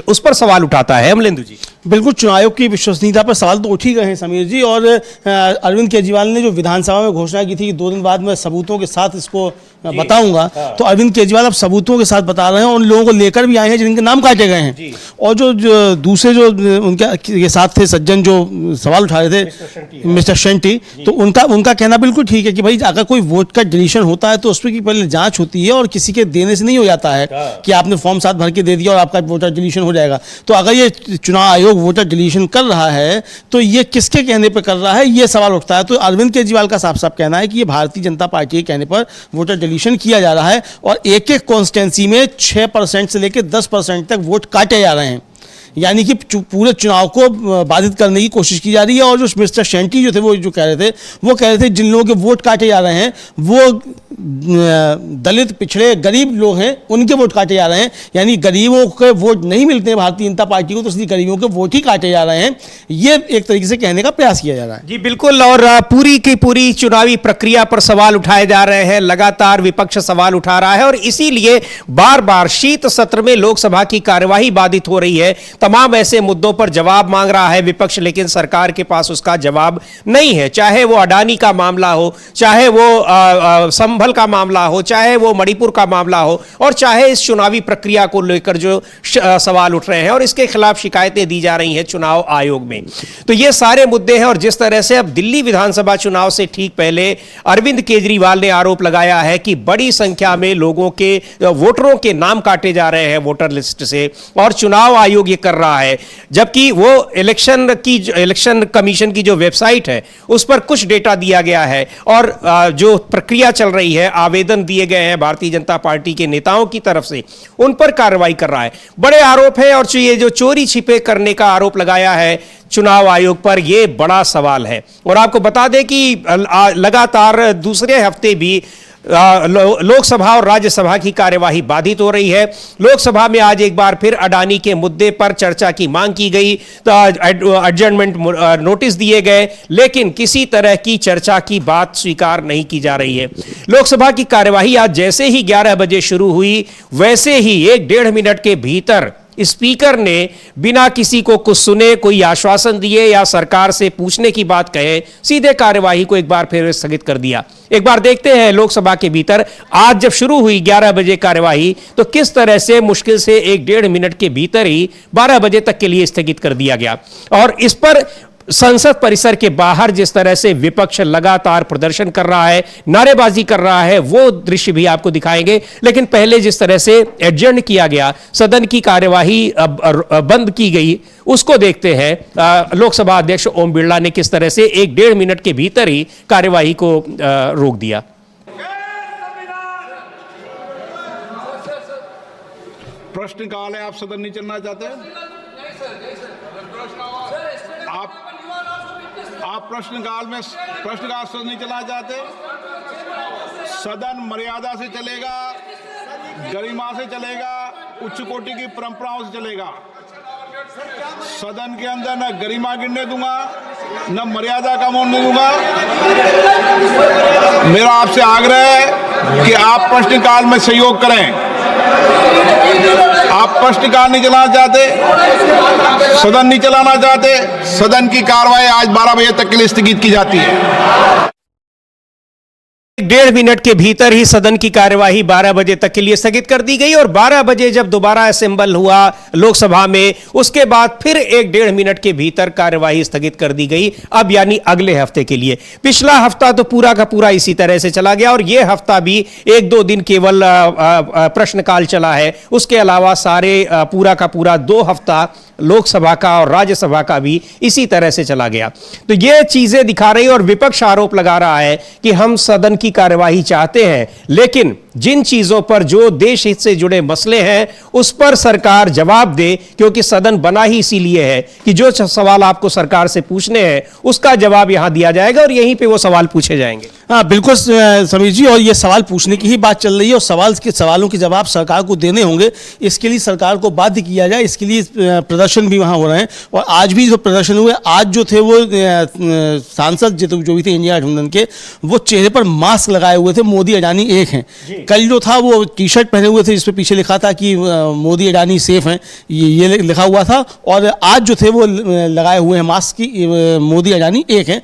उस पर सवाल उठाता है। अमलेंदु जी, बिल्कुल, चुनाव आयोग की विश्वसनीयता पर सवाल तो उठ ही गए हैं समीर जी। और अरविंद केजरीवाल ने जो विधानसभा में घोषणा की थी कि 2 दिन बाद मैं सबूतों के साथ इसको बताऊंगा, तो अरविंद केजरीवाल अब सबूतों के साथ बता रहे हैं और उन लोगों को लेकर भी आए हैं जिनके नाम काटे गए हैं। और जो दूसरे जो उनके साथ थे सज्जन जो सवाल उठा रहे थे, मिस्टर शेंटी, तो उनका कहना बिल्कुल ठीक है कि भाई अगर कोई वोट का डिलीशन होता है तो उस पर की पहले जांच होती है और किसी के देने से नहीं हो जाता है कि आपने फॉर्म 7 भर के दे दिया और आपका वोटर डिलीशन हो जाएगा। तो अगर ये चुनाव आयोग वोटर डिलीशन कर रहा है तो ये किसके कहने पर कर रहा है, ये सवाल उठता है। तो अरविंद केजरीवाल का साफ साफ कहना है कि ये भारतीय जनता पार्टी के कहने पर वोटर डिलीशन किया जा रहा है और एक एक कॉन्स्टिट्यूंसी में 6% से लेकर 10% तक वोट काटे जा रहे हैं, यानी कि पूरे चुनाव को बाधित करने की कोशिश की जा रही है। और जो मिस्टर शेंटी जो थे वो जो कह रहे थे जिन लोगों के वोट काटे जा रहे हैं वो दलित, पिछड़े, गरीब लोग हैं, उनके वोट काटे जा रहे हैं, यानी गरीबों के वोट नहीं मिलते हैं भारतीय जनता पार्टी को, तो इसलिए गरीबों के वोट ही काटे जा रहे हैं। ये एक तरीके से कहने का प्रयास किया जा रहा है। जी बिल्कुल, और पूरी की पूरी चुनावी प्रक्रिया पर सवाल उठाए जा रहे हैं, लगातार विपक्ष सवाल उठा रहा है और इसीलिए बार बार शीत सत्र में लोकसभा की कार्यवाही बाधित हो रही है। तमाम ऐसे मुद्दों पर जवाब मांग रहा है विपक्ष, लेकिन सरकार के पास उसका जवाब नहीं है। चाहे वो अडानी का मामला हो, चाहे वो संभल का मामला हो, चाहे वो मणिपुर का मामला हो, और चाहे इस चुनावी प्रक्रिया को लेकर जो सवाल उठ रहे हैं और इसके खिलाफ शिकायतें दी जा रही हैं चुनाव आयोग में। तो ये सारे मुद्दे हैं और जिस तरह से अब दिल्ली विधानसभा चुनाव से ठीक पहले अरविंद केजरीवाल ने आरोप लगाया है कि बड़ी संख्या में लोगों के, वोटरों के नाम काटे जा रहे हैं वोटर लिस्ट से, और चुनाव आयोग ये कर रहा है, जबकि वो इलेक्शन कमीशन की जो वेबसाइट है उस पर कुछ डेटा दिया गया है और जो प्रक्रिया चल रही है, आवेदन दिए गए हैं भारतीय जनता पार्टी के नेताओं की तरफ से, उन पर कार्रवाई कर रहा है। बड़े आरोप है और ये जो चोरी छिपे करने का आरोप लगाया है चुनाव आयोग पर, यह बड़ा सवाल है। और आपको बता दें कि लगातार दूसरे हफ्ते भी लोकसभा और राज्यसभा की कार्यवाही बाधित हो रही है। लोकसभा में आज एक बार फिर अडानी के मुद्दे पर चर्चा की मांग की गई, तो एडजर्नमेंट नोटिस दिए गए, लेकिन किसी तरह की चर्चा की बात स्वीकार नहीं की जा रही है। लोकसभा की कार्यवाही आज जैसे ही 11 बजे शुरू हुई, वैसे ही 1-1.5 मिनट के भीतर स्पीकर ने बिना किसी को कुछ सुने, कोई आश्वासन दिए या सरकार से पूछने की बात कहे, सीधे कार्यवाही को एक बार फिर स्थगित कर दिया। एक बार देखते हैं लोकसभा के भीतर आज जब शुरू हुई 11 बजे कार्यवाही, तो किस तरह से मुश्किल से 1-1.5 मिनट के भीतर ही 12 बजे तक के लिए स्थगित कर दिया गया। और इस पर संसद परिसर के बाहर जिस तरह से विपक्ष लगातार प्रदर्शन कर रहा है, नारेबाजी कर रहा है, वो दृश्य भी आपको दिखाएंगे। लेकिन पहले जिस तरह से एडजर्न किया गया, सदन की कार्यवाही बंद की गई, उसको देखते हैं। लोकसभा अध्यक्ष ओम बिरला ने किस तरह से 1-1.5 मिनट के भीतर ही कार्यवाही को रोक दिया। प्रश्नकाल है, आप सदन नहीं चलना चाहते? आप प्रश्नकाल सदन नहीं चलाना चाहते? सदन मर्यादा से चलेगा, गरिमा से चलेगा, उच्च कोटि की परंपराओं से चलेगा। सदन के अंदर न गरिमा गिरने दूंगा, न मर्यादा का मौन दूंगा। मेरा आपसे आग्रह है कि आप प्रश्नकाल में सहयोग करें। आप प्रश्नकाल नहीं चलाना चाहते, सदन नहीं चलाना चाहते, सदन की कार्रवाई आज 12 बजे तक के लिए स्थगित की जाती है। 1.5 मिनट के भीतर ही सदन की कार्यवाही 12 बजे तक के लिए स्थगित कर दी गई और 12 बजे जब दोबारा असेंबल हुआ लोकसभा में, उसके बाद फिर 1.5 मिनट के भीतर कार्यवाही स्थगित कर दी गई। अब यानी अगले हफ्ते के लिए। पिछला हफ्ता तो पूरा का पूरा इसी तरह से चला गया और यह हफ्ता भी 1-2 दिन केवल प्रश्नकाल चला है। उसके अलावा सारे पूरा का पूरा 2 हफ्ता लोकसभा का और राज्यसभा का भी इसी तरह से चला गया। तो यह चीजें दिखा रही और विपक्ष आरोप लगा रहा है कि हम सदन की कार्यवाही चाहते हैं, लेकिन जिन चीजों पर जो देश हित से जुड़े मसले हैं उस पर सरकार जवाब दे, क्योंकि सदन बना ही इसीलिए है कि जो सवाल आपको सरकार से पूछने हैं उसका जवाब यहां दिया जाएगा और यहीं पे वो सवाल पूछे जाएंगे। हाँ बिल्कुल समीर जी, और ये सवाल पूछने की ही बात चल रही है और सवालों के जवाब सरकार को देने होंगे। इसके लिए सरकार को बाध्य किया जाए, इसके लिए प्रदर्शन भी वहाँ हो रहे हैं। और आज भी जो प्रदर्शन हुए, आज जो थे वो सांसद जो भी थे इंडिया गठबंधन के, वो चेहरे पर मास्क लगाए हुए थे, मोदी अडानी एक हैं। कल जो था वो टी शर्ट पहने हुए थे जिसपे पीछे लिखा था कि मोदी अडानी सेफ हैं, ये लिखा हुआ था। और आज जो थे वो लगाए हुए हैं मास्क की, मोदी अडानी एक हैं।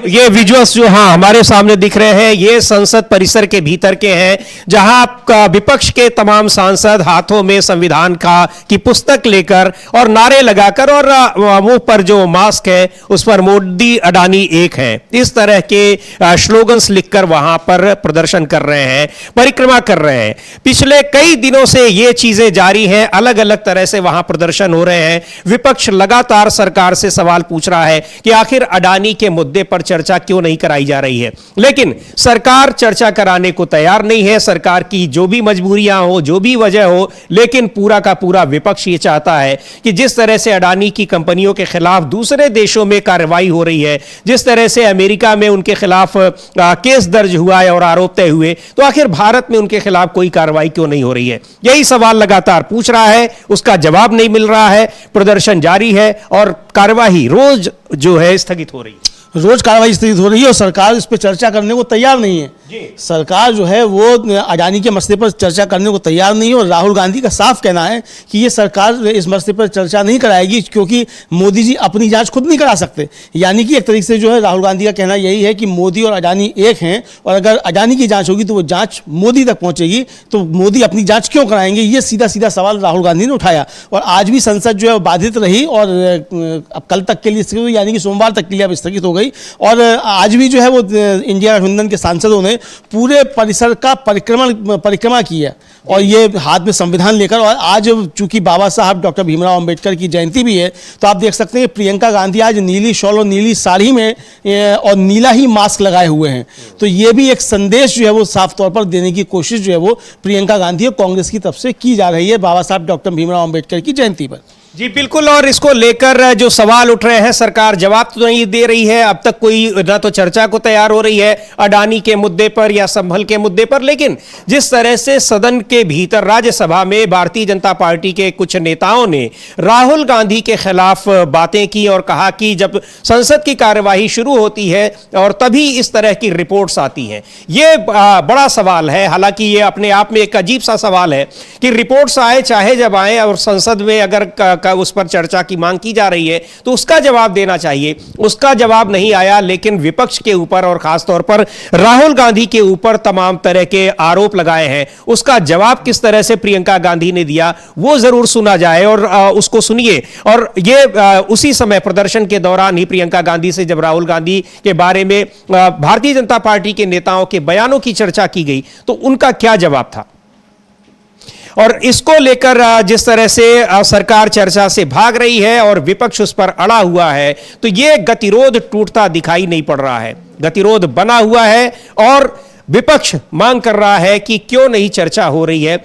ये विजुअल्स जो हाँ हमारे सामने दिख रहे हैं, ये संसद परिसर के भीतर के हैं, जहां विपक्ष के तमाम सांसद हाथों में संविधान की पुस्तक लेकर और नारे लगाकर और मुंह पर जो मास्क है उस पर मोदी अडानी एक है, इस तरह के स्लोगन्स लिखकर वहां पर प्रदर्शन कर रहे हैं, परिक्रमा कर रहे हैं। पिछले कई दिनों से ये चीजें जारी हैं, अलग अलग तरह से वहां प्रदर्शन हो रहे हैं। विपक्ष लगातार सरकार से सवाल पूछ रहा है कि आखिर अडानी के मुद्दे पर चर्चा क्यों नहीं कराई जा रही है, लेकिन सरकार चर्चा कराने को तैयार नहीं है। सरकार की जो भी मजबूरियां हो, जो भी वजह हो, लेकिन पूरा का पूरा विपक्ष ये चाहता है कि जिस तरह से अडानी की कंपनियों के खिलाफ दूसरे देशों में कार्रवाई हो रही है, जिस तरह से अमेरिका में उनके खिलाफ केस दर्ज हुआ है और आरोप तय हुए, तो आखिर भारत में उनके खिलाफ कोई कार्रवाई क्यों नहीं हो रही है। यही सवाल लगातार पूछ रहा है, उसका जवाब नहीं मिल रहा है। प्रदर्शन जारी है और कार्यवाही रोज जो है स्थगित हो रही है। रोज कार्रवाई स्थगित हो रही है और सरकार इस पर चर्चा करने को तैयार नहीं है। सरकार जो है वो अडानी के मसले पर चर्चा करने को तैयार नहीं है और राहुल गांधी का साफ कहना है कि ये सरकार इस मसले पर चर्चा नहीं कराएगी, क्योंकि मोदी जी अपनी जांच खुद नहीं करा सकते। यानी कि एक तरीके से जो है राहुल गांधी का कहना यही है कि मोदी और अडानी एक हैं और अगर अडानी की जांच होगी तो वो जांच मोदी तक पहुंचेगी, तो मोदी अपनी जांच क्यों कराएंगे, ये सीधा सीधा सवाल राहुल गांधी ने उठाया। और आज भी संसद जो है बाधित रही और अब कल तक के लिए स्थगित हुई, यानी कि सोमवार तक के लिए अब स्थगित हो गई। और आज भी जो है वो इंडिया गठबंधन के सांसदों ने पूरे परिसर का परिक्रमा की है और ये हाथ में संविधान लेकर। और आज चूंकि बाबा साहब डॉक्टर भीमराव अंबेडकर की जयंती भी है, तो आप देख सकते हैं कि प्रियंका गांधी आज नीली शॉल और नीली साड़ी में और नीला ही मास्क लगाए हुए हैं। तो ये भी एक संदेश जो है वो साफ तौर पर देने की कोशिश जो है वो प्रियंका गांधी और कांग्रेस की तरफ से की जा रही है बाबा साहब डॉक्टर भीमराव अंबेडकर की जयंती पर। जी बिल्कुल, और इसको लेकर जो सवाल उठ रहे हैं, सरकार जवाब तो नहीं दे रही है। अब तक कोई ना तो चर्चा को तैयार हो रही है अडानी के मुद्दे पर या संभल के मुद्दे पर, लेकिन जिस तरह से सदन के भीतर राज्यसभा में भारतीय जनता पार्टी के कुछ नेताओं ने राहुल गांधी के खिलाफ बातें की और कहा कि जब संसद की कार्यवाही शुरू होती है और तभी इस तरह की रिपोर्ट्स आती हैं, ये बड़ा सवाल है। हालांकि ये अपने आप में एक अजीब सा सवाल है कि रिपोर्ट्स आए चाहे जब आए और संसद में अगर उस पर चर्चा की मांग की जा रही है तो उसका जवाब देना चाहिए। उसका जवाब नहीं आया, लेकिन विपक्ष के ऊपर और खासतौर पर राहुल गांधी के ऊपर तमाम तरह के आरोप लगाए हैं। उसका जवाब किस तरह से प्रियंका गांधी ने दिया वो जरूर सुना जाए और उसको सुनिए। और ये उसी समय प्रदर्शन के दौरान ही प्रियंका गांधी से जब राहुल गांधी के बारे में भारतीय जनता पार्टी के नेताओं के बयानों की चर्चा की गई तो उनका क्या जवाब था। और इसको लेकर जिस तरह से सरकार चर्चा से भाग रही है और विपक्ष उस पर अड़ा हुआ है, तो यह गतिरोध टूटता दिखाई नहीं पड़ रहा है। गतिरोध बना हुआ है और विपक्ष मांग कर रहा है कि क्यों नहीं चर्चा हो रही है।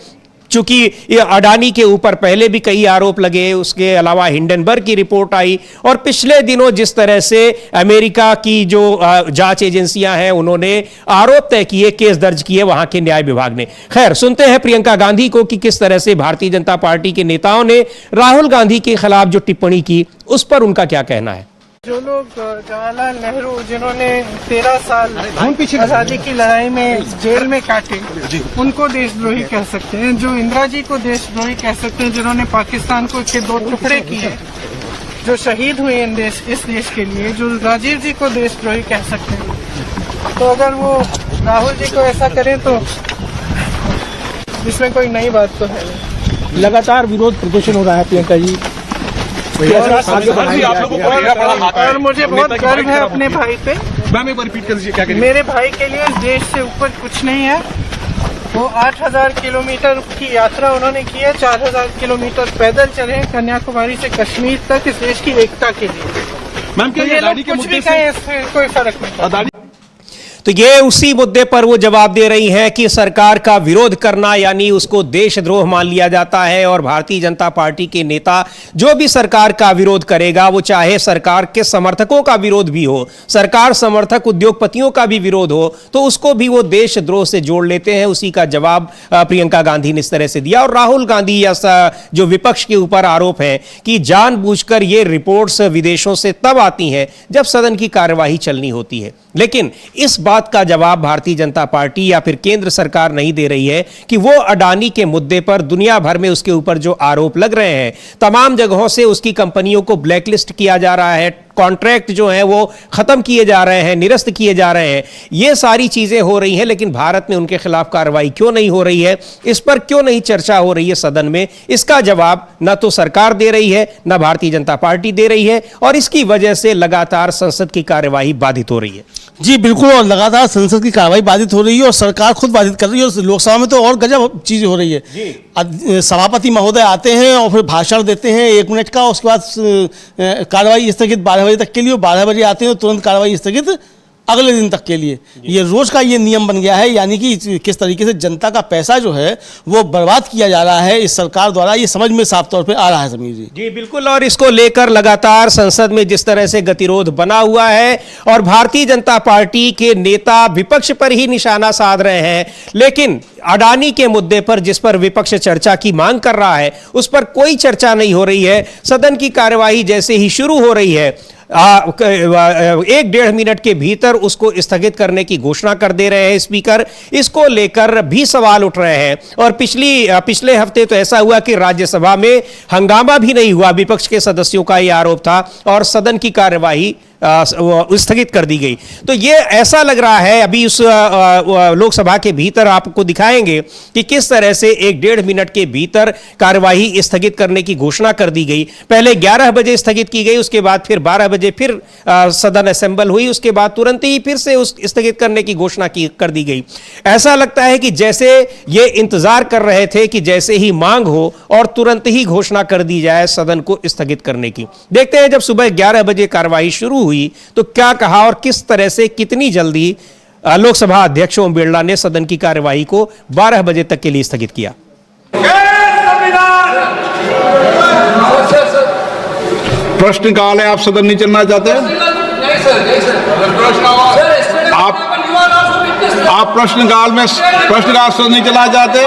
चूंकि ये अडानी के ऊपर पहले भी कई आरोप लगे, उसके अलावा हिंडनबर्ग की रिपोर्ट आई और पिछले दिनों जिस तरह से अमेरिका की जो जांच एजेंसियां हैं उन्होंने आरोप तय किए, केस दर्ज किए वहां के न्याय विभाग ने। खैर, सुनते हैं प्रियंका गांधी को कि किस तरह से भारतीय जनता पार्टी के नेताओं ने राहुल गांधी के खिलाफ जो टिप्पणी की उस पर उनका क्या कहना है। जो लोग जवाहरलाल नेहरू जिन्होंने 13 साल आजादी की लड़ाई में जेल में काटे, उनको देशद्रोही कह सकते हैं। जो इंदिरा जी को देशद्रोही कह सकते हैं, जिन्होंने पाकिस्तान को के 2 टुकड़े किए, जो शहीद हुए इस देश के लिए, जो राजीव जी को देशद्रोही कह सकते हैं। तो अगर वो राहुल जी को ऐसा करें तो इसमें कोई नई बात तो है नहीं। लगातार विरोध प्रदर्शन हो रहा है प्रियंका जी, और मुझे बहुत गर्व है अपने भाई पे। मैम एक बार रिपीट कर दीजिए क्या कह मेरे भाई के लिए इस देश से ऊपर कुछ नहीं है। वो 8000 किलोमीटर की यात्रा उन्होंने की है, 4000 किलोमीटर पैदल चले हैं कन्याकुमारी से कश्मीर तक इस देश की एकता के लिए। मैम तो ये लोग कुछ भी कहें इससे कोई फर्क नहीं पड़ता। तो ये उसी मुद्दे पर वो जवाब दे रही हैं कि सरकार का विरोध करना यानी उसको देशद्रोह मान लिया जाता है, और भारतीय जनता पार्टी के नेता जो भी सरकार का विरोध करेगा, वो चाहे सरकार के समर्थकों का विरोध भी हो, सरकार समर्थक उद्योगपतियों का भी विरोध हो, तो उसको भी वो देशद्रोह से जोड़ लेते हैं। उसी का जवाब प्रियंका गांधी ने इस तरह से दिया। और राहुल गांधी या जो विपक्ष के ऊपर आरोप है कि जानबूझकर ये रिपोर्ट्स विदेशों से तब आती हैं जब सदन की कार्यवाही चलनी होती है, लेकिन इस बात का जवाब भारतीय जनता पार्टी या फिर केंद्र सरकार नहीं दे रही है कि वो अडानी के मुद्दे पर दुनिया भर में उसके ऊपर जो आरोप लग रहे हैं, तमाम जगहों से उसकी कंपनियों को ब्लैकलिस्ट किया जा रहा है, कॉन्ट्रैक्ट जो है वो खत्म किए जा रहे हैं, निरस्त किए जा रहे हैं, ये सारी चीजें हो रही हैं, लेकिन भारत में उनके खिलाफ कार्रवाई क्यों नहीं हो रही है, इस पर क्यों नहीं चर्चा हो रही है सदन में, इसका जवाब न तो सरकार दे रही है, न भारतीय जनता पार्टी दे रही है, और इसकी वजह से लगातार संसद की कार्यवाही बाधित हो रही है। जी बिल्कुल, और लगातार संसद की कार्रवाई बाधित हो रही है और सरकार खुद बाधित कर रही है। और लोकसभा में तो और गजब चीजें हो रही है। सभापति महोदय आते हैं और फिर भाषण देते हैं 1 मिनट का, उसके बाद कार्रवाई स्थगित 12 बजे तक के लिए, 12 बजे आते हैं तो तुरंत कार्रवाई स्थगित अगले दिन तक के लिए। ये रोज का ये नियम बन गया है, यानी कि किस तरीके से जनता का पैसा जो है वो बर्बाद किया जा रहा है इस सरकार द्वारा, ये समझ में साफ तौर पे आ रहा है समीर जी। जी बिल्कुल, और इसको लेकर लगातार संसद में जिस तरह से गतिरोध बना हुआ है और भारतीय जनता पार्टी के नेता विपक्ष पर ही निशाना साध रहे हैं, लेकिन अडानी के मुद्दे पर जिस पर विपक्ष चर्चा की मांग कर रहा है उस पर कोई चर्चा नहीं हो रही है। सदन की कार्यवाही जैसे ही शुरू हो रही है 1-1.5 मिनट के भीतर उसको स्थगित करने की घोषणा कर दे रहे हैं स्पीकर। इसको लेकर भी सवाल उठ रहे हैं, और पिछले हफ्ते तो ऐसा हुआ कि राज्यसभा में हंगामा भी नहीं हुआ, विपक्ष के सदस्यों का यह आरोप था, और सदन की कार्यवाही स्थगित कर दी गई। तो ये ऐसा लग रहा है, अभी उस लोकसभा के भीतर आपको दिखाएंगे कि किस तरह से 1-1.5 मिनट के भीतर कार्यवाही स्थगित करने की घोषणा कर दी गई। पहले 11 बजे स्थगित की गई, उसके बाद फिर 12 बजे फिर सदन असेंबल हुई, उसके बाद तुरंत ही फिर से उस स्थगित करने की घोषणा कर दी गई। ऐसा लगता है कि जैसे ये इंतजार कर रहे थे कि जैसे ही मांग हो और तुरंत ही घोषणा कर दी जाए सदन को स्थगित करने की। देखते हैं जब सुबह 11 बजे कार्यवाही शुरू हुई तो क्या कहा और किस तरह से कितनी जल्दी लोकसभा अध्यक्ष ओम बिरला ने सदन की कार्यवाही को 12 बजे तक के लिए स्थगित किया। प्रश्नकाल है, आप सदन नहीं चलना चाहते? आप प्रश्नकाल सदन नहीं चलना चाहते?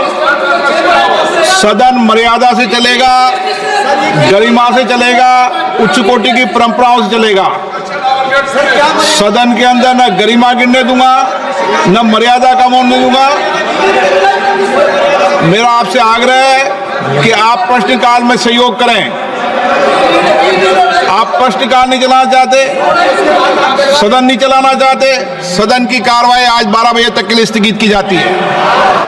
सदन मर्यादा से चलेगा, गरिमा से चलेगा, उच्च कोटि की परंपराओं से चलेगा। सदन के अंदर न गरिमा गिरने दूंगा, न मर्यादा का होने दूंगा। मेरा आपसे आग्रह है कि आप प्रश्नकाल में सहयोग करें। आप प्रश्नकाल नहीं चलाना चाहते, सदन नहीं चलाना चाहते, सदन की कार्रवाई आज 12 बजे तक के लिए स्थगित की जाती है।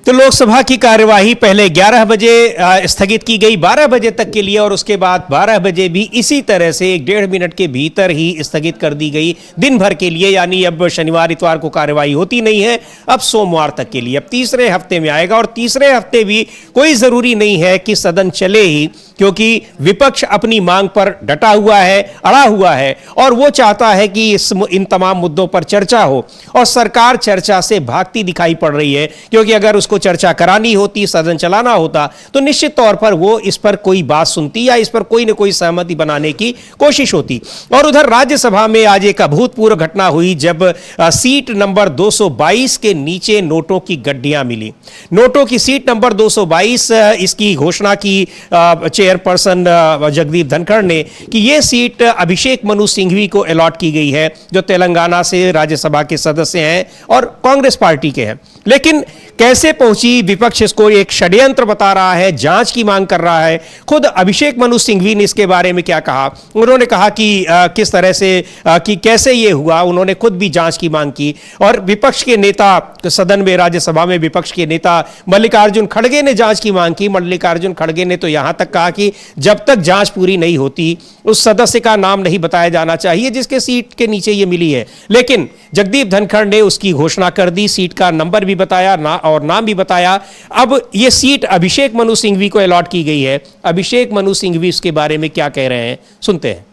तो लोकसभा की कार्यवाही पहले 11 बजे स्थगित की गई 12 बजे तक के लिए, और उसके बाद 12 बजे भी इसी तरह से 1-1.5 मिनट के भीतर ही स्थगित कर दी गई दिन भर के लिए। यानी अब शनिवार इतवार को कार्यवाही होती नहीं है, अब सोमवार तक के लिए, अब तीसरे हफ्ते में आएगा। और तीसरे हफ्ते भी कोई जरूरी नहीं है कि सदन चले ही, क्योंकि विपक्ष अपनी मांग पर डटा हुआ है, अड़ा हुआ है, और वो चाहता है कि इन तमाम मुद्दों पर चर्चा हो, और सरकार चर्चा से भागती दिखाई पड़ रही है, क्योंकि अगर उसको चर्चा करानी होती, सदन चलाना होता, तो निश्चित तौर पर वो इस पर कोई बात सुनती या इस पर कोई न कोई सहमति बनाने की कोशिश होती। और उधर राज्यसभा में आज एक अभूतपूर्व घटना हुई जब सीट नंबर 222 के नीचे नोटों की गड्डियां मिली। नोटों की सीट नंबर 222, इसकी घोषणा की चेयरपर्सन जगदीप धनखड़ ने कि यह सीट अभिषेक मनु सिंघवी को अलॉट की गई है, जो तेलंगाना से राज्यसभा के सदस्य हैं और कांग्रेस पार्टी के हैं। लेकिन कैसे पहुंची, विपक्ष इसको एक षड्यंत्र बता रहा है, जांच की मांग कर रहा है। खुद अभिषेक मनु सिंघवी ने इसके बारे में क्या कहा, उन्होंने कहा कि किस तरह से कि कैसे ये हुआ, उन्होंने खुद भी जांच की मांग की। और विपक्ष के नेता सदन में, राज्यसभा में विपक्ष के नेता मल्लिकार्जुन खड़गे ने जांच की मांग की। मल्लिकार्जुन खड़गे ने तो यहां तक कहा कि जब तक जांच पूरी नहीं होती उस सदस्य का नाम नहीं बताया जाना चाहिए जिसके सीट के नीचे ये मिली है। लेकिन जगदीप धनखड़ ने उसकी घोषणा कर दी, सीट का नंबर भी बताया और नाम भी बताया। अब ये सीट अभिषेक मनु सिंघवी को अलॉट की गई है। अभिषेक मनु सिंघवी इसके बारे में क्या कह रहे हैं, सुनते हैं।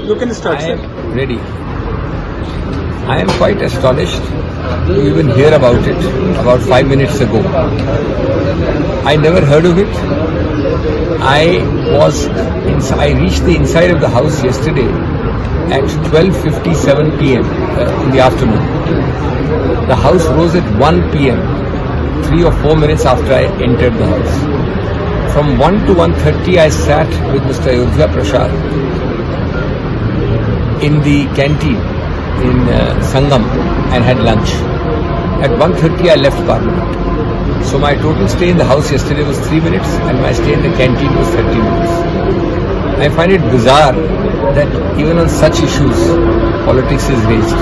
You can start, sir. Ready. I am quite astonished to even hear about it about 5 minutes ago. I never heard of it. I reached the inside of the house yesterday at 12:57 p.m. In the afternoon. The house rose at 1 p.m. 3 or 4 minutes after I entered the house. From 1 to 1:30 I sat with Mr. Ayodhya Prasad in the canteen in Sangam and had lunch. At 1:30 I left Parliament. So my total stay in the house yesterday was 3 minutes and my stay in the canteen was 30 minutes. I find it bizarre that even on such issues politics is raised.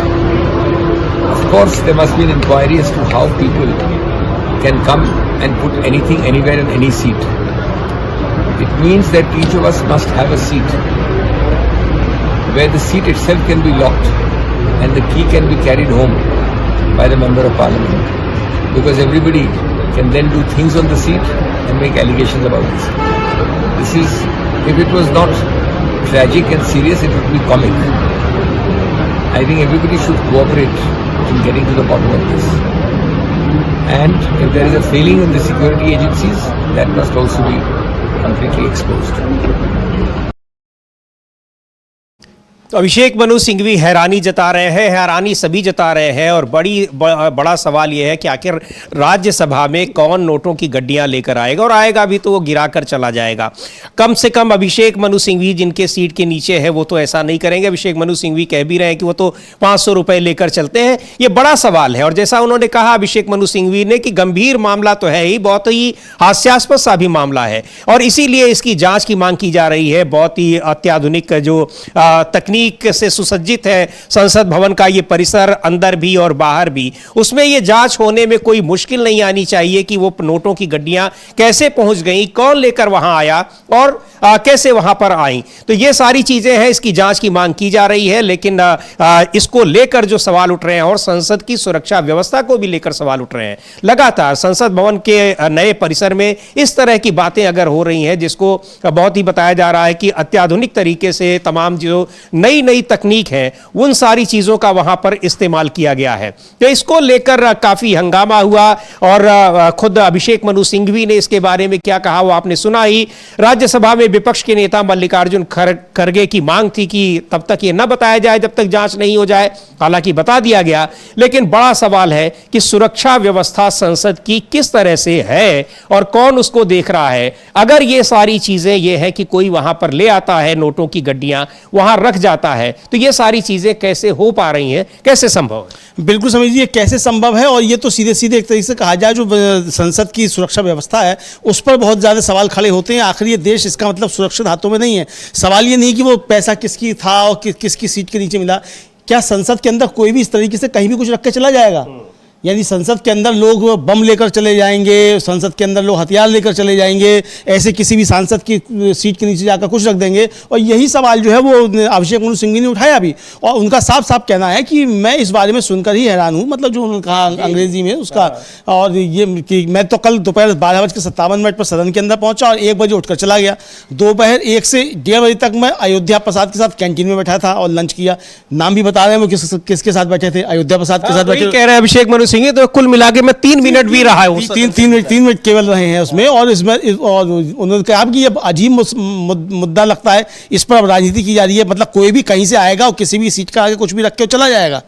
Of course there must be an inquiry as to how people can come and put anything anywhere in any seat. It means that each of us must have a seat where the seat itself can be locked and the key can be carried home by the Member of Parliament, because everybody can then do things on the seat and make allegations about the seat. This is, if it was not tragic and serious, it would be comic. I think everybody should cooperate in getting to the bottom of this. And if there is a failing in the security agencies, that must also be completely exposed. तो अभिषेक मनु सिंघवी हैरानी जता रहे हैं, हैरानी सभी जता रहे हैं। और बड़ा सवाल यह है कि आखिर राज्यसभा में कौन नोटों की गड्डियां लेकर आएगा, और आएगा भी तो वो गिराकर चला जाएगा। कम से कम अभिषेक मनु सिंघवी जिनके सीट के नीचे है वो तो ऐसा नहीं करेंगे। अभिषेक मनु सिंघवी कह भी रहे हैं कि वो तो 500 रुपए लेकर चलते हैं। ये बड़ा सवाल है। और जैसा उन्होंने कहा अभिषेक मनु सिंघवी ने कि गंभीर मामला तो है ही, बहुत ही हास्यास्पद सा भी मामला है, और इसीलिए इसकी जांच की मांग की जा रही है। बहुत ही अत्याधुनिक जो तकनीक से सुसज्जित है संसद भवन का ये परिसर, अंदर भी और बाहर भी। उसमें ये जांच होने में कोई मुश्किल नहीं आनी चाहिए कि वो नोटों की गड्डियां कैसे पहुंच गई, कौन लेकर वहां आया और कैसे वहां पर आई। तो ये सारी चीजें हैं, इसकी जांच की मांग की जा रही है। लेकिन इसको लेकर जो सवाल उठ रहे हैं और संसद की सुरक्षा व्यवस्था को भी लेकर सवाल उठ रहे हैं, लगातार संसद भवन के नए परिसर में इस तरह की बातें अगर हो रही हैं जिसको बहुत ही बताया जा रहा है कि अत्याधुनिक तरीके से तमाम जो नई तकनीक है उन सारी चीजों का वहां पर इस्तेमाल किया गया है। तो इसको लेकर काफी हंगामा हुआ। और खुद अभिषेक मनु सिंघवी ने इसके बारे में क्या कहा वो आपने सुना ही। राज्यसभा में विपक्ष के नेता मल्लिकार्जुन खड़गे की मांग थी कि तब तक ये न बताया जाए जब तक जांच नहीं हो जाए। हालांकि बता दिया गया, लेकिन बड़ा सवाल है कि सुरक्षा व्यवस्था संसद की किस तरह से है और कौन उसको देख रहा है। अगर ये सारी चीजें ये है कि कोई वहां पर ले आता है नोटों की गड्डियां, वहां रख जाता है, तो ये सारी चीजें कैसे हो पा रही हैं, कैसे संभव है? बिल्कुल समझिए कैसे संभव है। और ये तो सीधे सीधे एक तरीके से कहा जाए जो संसद की सुरक्षा व्यवस्था है उस पर बहुत ज़्यादा सवाल खड़े होते हैं। आखिर ये देश इसका मतलब सुरक्षित हाथों में नहीं है। सवाल ये नहीं कि वो पैसा किसकी था और किसकी सीट के नीचे मिला। क्या संसद के अंदर कोई भी इस तरीके से कहीं भी कुछ रख के चला जाएगा? यानी संसद के अंदर लोग बम लेकर चले जाएंगे, संसद के अंदर लोग हथियार लेकर चले जाएंगे, ऐसे किसी भी सांसद की सीट के नीचे जाकर कुछ रख देंगे। और यही सवाल जो है वो अभिषेक मनु सिंघवी ने उठाया भी, और उनका साफ साफ कहना है कि मैं इस बारे में सुनकर ही हैरान हूँ, मतलब जो उन्होंने कहा अंग्रेजी में उसका। और ये कि मैं तो कल दोपहर 12:57 पर सदन के अंदर पहुँचा और 1 बजे उठकर चला गया। दोपहर 1 से 1:30 बजे तक मैं अयोध्या प्रसाद के साथ कैंटीन में बैठा था और लंच किया। नाम भी बता रहे हैं वो किसके साथ बैठे थे, अयोध्या प्रसाद के साथ बैठे। कह रहे हैं अभिषेक मनु सिंह, तो कुल मिला के मैं 3 मिनट भी रहा हूं, 3 मिनट केवल रहे हैं उसमें। और इसमें और उन्होंने कहा कि ये अजीब मुद्दा लगता है, इस पर अब राजनीति की जा रही है। मतलब कोई भी कहीं से आएगा और किसी भी सीट का आगे कुछ भी रख के चला जाएगा।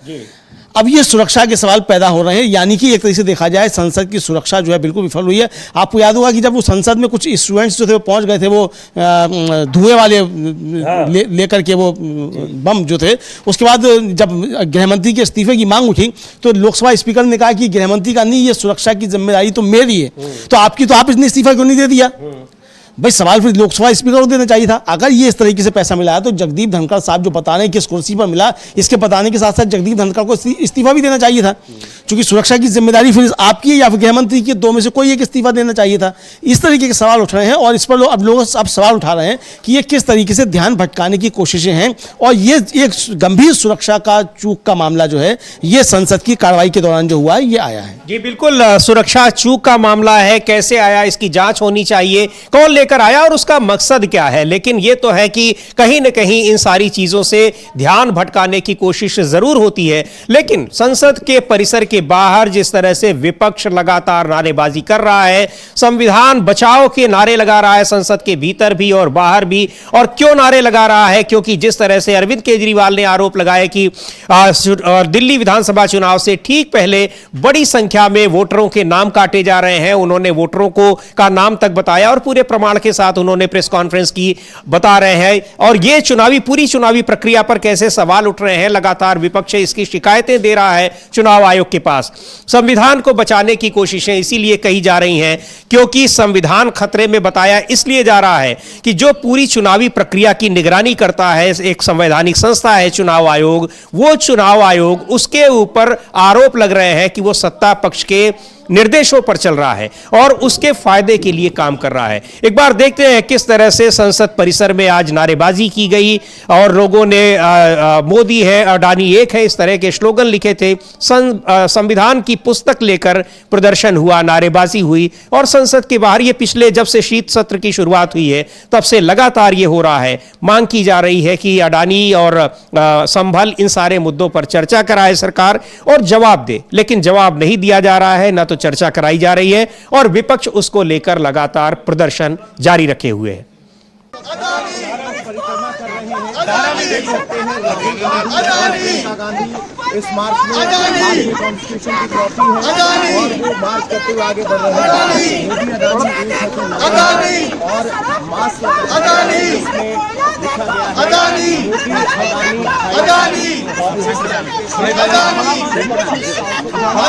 अब ये सुरक्षा के सवाल पैदा हो रहे हैं, यानी कि एक तरीके से देखा जाए संसद की सुरक्षा जो है बिल्कुल विफल हुई है। आपको याद होगा कि जब वो संसद में कुछ स्टूडेंट्स जो थे वो पहुंच गए थे, वो धुएं वाले लेकर के वो बम जो थे, उसके बाद जब गृहमंत्री के इस्तीफे की मांग उठी तो लोकसभा स्पीकर ने कहा कि गृहमंत्री का नहीं, ये सुरक्षा की जिम्मेदारी तो मेरी है, तो आपकी, तो आप इसने इस्तीफा क्यों नहीं दे दिया? भाई सवाल फिर लोकसभा स्पीकर को देना चाहिए था। अगर ये इस तरीके से पैसा मिला है तो जगदीप धनखड़ साहब जो बता रहे हैं किस कुर्सी पर मिला, इसके बताने के साथ साथ जगदीप धनखड़ को इस्तीफा भी देना चाहिए था, क्योंकि सुरक्षा की जिम्मेदारी फिर आपकी है या फिर गृहमंत्री की, दो में से कोई एक इस्तीफा देना चाहिए था। इस तरीके के सवाल उठ रहे हैं और इस पर लोग सवाल उठा रहे हैं कि ये किस तरीके से ध्यान भटकाने की कोशिशें हैं, और ये एक गंभीर सुरक्षा का चूक का मामला जो है ये संसद की कार्रवाई के दौरान जो हुआ है ये आया है। जी बिल्कुल, सुरक्षा चूक का मामला है, कैसे आया इसकी जांच होनी चाहिए, कौन लेकर आया और उसका मकसद क्या है। लेकिन यह तो है कि कहीं न कहीं इन सारी चीजों से ध्यान भटकाने की कोशिश जरूर होती है। लेकिन संसद के परिसर के बाहर जिस तरह से विपक्ष लगातार नारेबाजी कर रहा है, संविधान बचाओ के नारे लगा रहा है संसद के भीतर भी और बाहर भी। और क्यों नारे लगा रहा है? क्योंकि जिस तरह से अरविंद केजरीवाल ने आरोप लगाया कि दिल्ली विधानसभा चुनाव से ठीक पहले बड़ी संख्या में वोटरों के नाम काटे जा रहे हैं, उन्होंने वोटरों को का नाम तक बताया और पूरे प्रमाण के साथ उन्होंने प्रेस कॉन्फ्रेंस की, बता रहे हैं। और ये पूरी चुनावी प्रक्रिया पर कैसे सवाल उठ रहे हैं, लगातार विपक्ष इसकी शिकायतें दे रहा है चुनाव आयोग के पास। संविधान को बचाने की कोशिशें इसीलिए कही जा रही हैं क्योंकि संविधान खतरे में बताया इसलिए जा रहा है कि जो पूरी चुनावी प्रक्रिया की निगरानी करता है एक संवैधानिक संस्था है चुनाव आयोग, वो चुनाव आयोग उसके ऊपर आरोप लग रहे हैं कि वो सत्ता पक्ष के निर्देशों पर चल रहा है और उसके फायदे के लिए काम कर रहा है। एक बार देखते हैं किस तरह से संसद परिसर में आज नारेबाजी की गई और लोगों ने मोदी है, अडानी एक है, इस तरह के स्लोगन लिखे थे। संविधान की पुस्तक लेकर प्रदर्शन हुआ, नारेबाजी हुई और संसद के बाहर ये पिछले जब से शीत सत्र की शुरुआत हुई है तब से लगातार ये हो रहा है। मांग की जा रही है कि अडानी और संभल इन सारे मुद्दों पर चर्चा कराए सरकार और जवाब दे, लेकिन जवाब नहीं दिया जा रहा है, ना तो चर्चा कराई जा रही है और विपक्ष उसको लेकर लगातार प्रदर्शन जारी रखे हुए है। इस मार्च में कॉन्स्टिट्यूशन की कॉपी है और वो मार्च करते हुए आगे बढ़ रहे हैं। और मास्क इसमें लिखा गया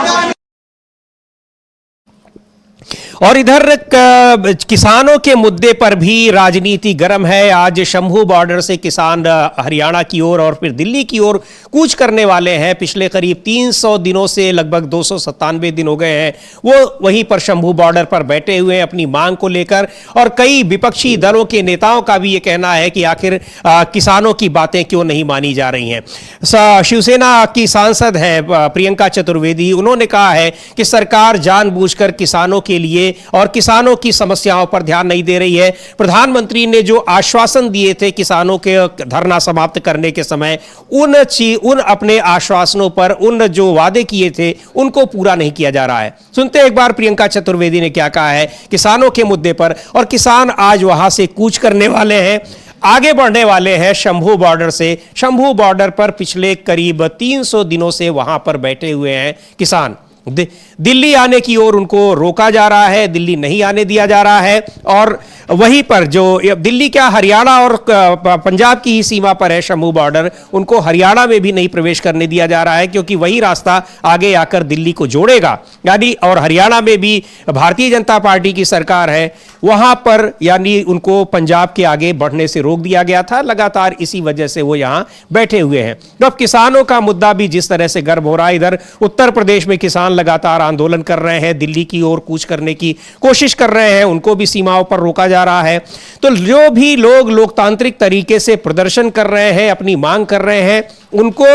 है और इधर किसानों के मुद्दे पर भी राजनीति गर्म है। आज शंभू बॉर्डर से किसान हरियाणा की ओर और फिर दिल्ली की ओर कूच करने वाले हैं। पिछले करीब 300 दिनों से लगभग 297 दिन हो गए हैं वो वहीं पर शंभू बॉर्डर पर बैठे हुए हैं अपनी मांग को लेकर। और कई विपक्षी दलों के नेताओं का भी ये कहना है कि आखिर किसानों की बातें क्यों नहीं मानी जा रही हैं। शिवसेना की सांसद है प्रियंका चतुर्वेदी, उन्होंने कहा है कि सरकार जानबूझकर किसानों के लिए और किसानों की समस्याओं पर ध्यान नहीं दे रही है। प्रधानमंत्री ने जो आश्वासन दिए थे किसानों के धरना समाप्त करने के समय, उन अपने आश्वासनों पर उन जो वादे किए थे उनको पूरा नहीं किया जा रहा है। सुनते एक बार प्रियंका चतुर्वेदी ने क्या कहा है किसानों के मुद्दे पर। और किसान आज वहां से कूच करने वाले हैं, आगे बढ़ने वाले हैं शंभू बॉर्डर से। शंभू बॉर्डर पर पिछले करीब 300 दिनों से वहां पर बैठे हुए हैं किसान। दिल्ली आने की ओर उनको रोका जा रहा है, दिल्ली नहीं आने दिया जा रहा है। और वहीं पर जो दिल्ली क्या हरियाणा और पंजाब की ही सीमा पर है शंभू बॉर्डर, उनको हरियाणा में भी नहीं प्रवेश करने दिया जा रहा है क्योंकि वही रास्ता आगे आकर दिल्ली को जोड़ेगा। यानी और हरियाणा में भी भारतीय जनता पार्टी की सरकार है, वहां पर यानी उनको पंजाब के आगे बढ़ने से रोक दिया गया था। लगातार इसी वजह से वो यहां बैठे हुए हैं। तो अब किसानों का मुद्दा भी जिस तरह से गर्म हो रहा है, इधर उत्तर प्रदेश में किसान लगातार आंदोलन कर रहे हैं, दिल्ली की ओर कूच करने की कोशिश कर रहे हैं, उनको भी सीमाओं पर रोका जा रहा है। तो जो भी लोग लोकतांत्रिक तरीके से प्रदर्शन कर रहे हैं, अपनी मांग कर रहे हैं, उनको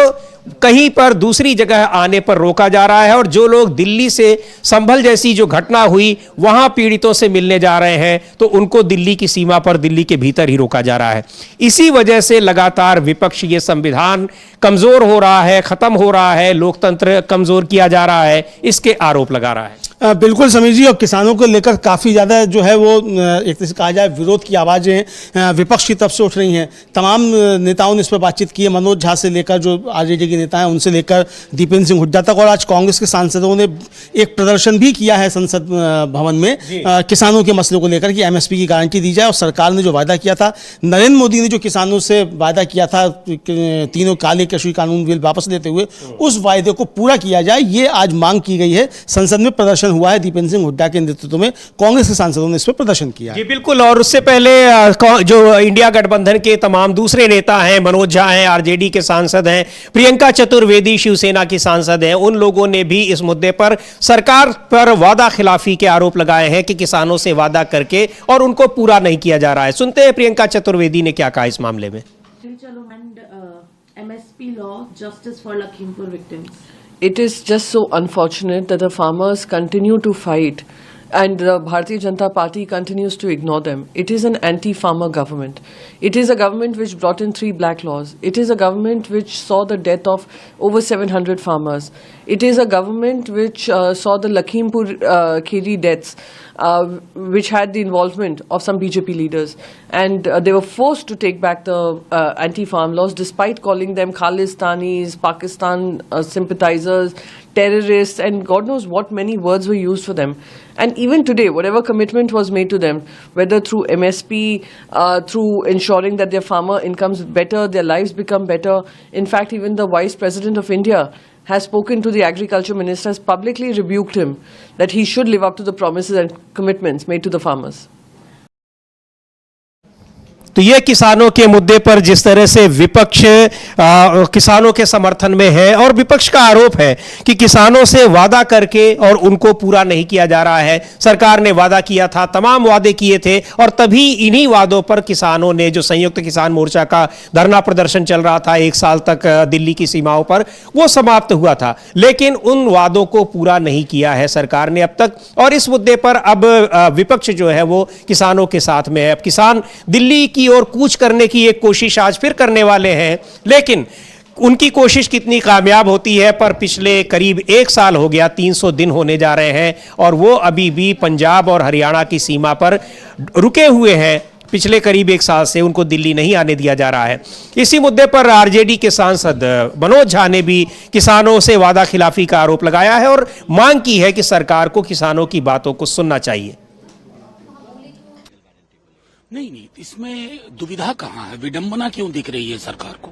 कहीं पर दूसरी जगह आने पर रोका जा रहा है। और जो लोग दिल्ली से संभल जैसी जो घटना हुई वहां पीड़ितों से मिलने जा रहे हैं तो उनको दिल्ली की सीमा पर दिल्ली के भीतर ही रोका जा रहा है। इसी वजह से लगातार विपक्ष ये संविधान कमजोर हो रहा है, खत्म हो रहा है, लोकतंत्र कमजोर किया जा रहा है, इसके आरोप लगा रहा है। बिल्कुल समीर जी, और किसानों को लेकर काफ़ी ज़्यादा जो है वो एक तरह से कहा जाए विरोध की आवाज़ें विपक्ष की तरफ से उठ रही हैं। तमाम नेताओं ने इस पर बातचीत की है, मनोज झा से लेकर जो आरजेडी के नेता हैं उनसे लेकर दीपेंद्र सिंह हुड्डा तक, और आज कांग्रेस के सांसदों ने एक प्रदर्शन भी किया है संसद भवन में किसानों के मसलों को लेकर कि एमएसपी की गारंटी दी जाए। और सरकार ने जो वादा किया था, नरेंद्र मोदी ने जो किसानों से वादा किया था तीनों काले कृषि कानून बिल वापस लेते हुए, उस वायदे को पूरा किया जाए, ये आज मांग की गई है। संसद में प्रदर्शन हुआ है, दीपेंद्र सिंह हुड्डा के नेतृत्व में कांग्रेस के सांसदों ने इस पर प्रदर्शन किया। जी बिल्कुल। और उससे पहले जो इंडिया गठबंधन के तमाम दूसरे नेता हैं, मनोज झा हैं, आरजेडी के सांसद हैं, प्रियंका चतुर्वेदी शिवसेना की सांसद हैं, उन लोगों ने भी इस मुद्दे पर सरकार पर वादा खिलाफी के आरोप लगाए हैं कि किसानों से वादा करके और उनको पूरा नहीं किया जा रहा है। सुनते हैं प्रियंका चतुर्वेदी ने क्या कहा इस मामले में। MSP law, justice for Lakhimpur victims. It is just so unfortunate that the farmers continue to fight and the Bharatiya Janata Party continues to ignore them. It is an anti-farmer government. It is a government which brought in 3 black laws. It is a government which saw the death of over 700 farmers. It is a government which saw the Lakhimpur Kheri deaths, which had the involvement of some BJP leaders. And they were forced to take back the anti-farm laws despite calling them Khalistanis, Pakistan sympathizers, terrorists, and God knows what many words were used for them. And even today, whatever commitment was made to them, whether through MSP, through ensuring that their farmer incomes better, their lives become better. In fact, even the Vice President of India has spoken to the Agriculture Minister, has publicly rebuked him that he should live up to the promises and commitments made to the farmers. तो ये किसानों के मुद्दे पर जिस तरह से विपक्ष किसानों के समर्थन में है और विपक्ष का आरोप है कि किसानों से वादा करके और उनको पूरा नहीं किया जा रहा है। सरकार ने वादा किया था, तमाम वादे किए थे और तभी इन्हीं वादों पर किसानों ने, जो संयुक्त किसान मोर्चा का धरना प्रदर्शन चल रहा था 1 साल तक दिल्ली की सीमाओं पर, वो समाप्त हुआ था। लेकिन उन वादों को पूरा नहीं किया है सरकार ने अब तक, और इस मुद्दे पर अब विपक्ष जो है वो किसानों के साथ में है। अब किसान दिल्ली की ओर कूच करने की एक कोशिश आज फिर करने वाले हैं, लेकिन उनकी कोशिश कितनी कामयाब होती है पर पिछले करीब 1 साल हो गया, 300 दिन होने जा रहे हैं और वो अभी भी पंजाब और हरियाणा की सीमा पर रुके हुए हैं। पिछले करीब 1 साल से उनको दिल्ली नहीं आने दिया जा रहा है। इसी मुद्दे पर आरजेडी के सांसद मनोज झा ने भी किसानों से वादा खिलाफी का आरोप लगाया है और मांग की है कि सरकार को किसानों की बातों को सुनना चाहिए। नहीं, इसमें दुविधा कहाँ है, विडंबना क्यों दिख रही है सरकार को?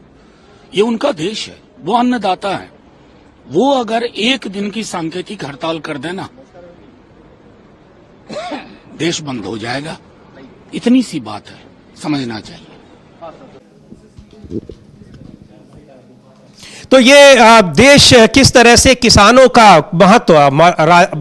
ये उनका देश है, वो अन्नदाता है। वो अगर 1 दिन की सांकेतिक हड़ताल कर देना, देश बंद हो जाएगा। इतनी सी बात है, समझना चाहिए। तो ये देश किस तरह से किसानों का महत्व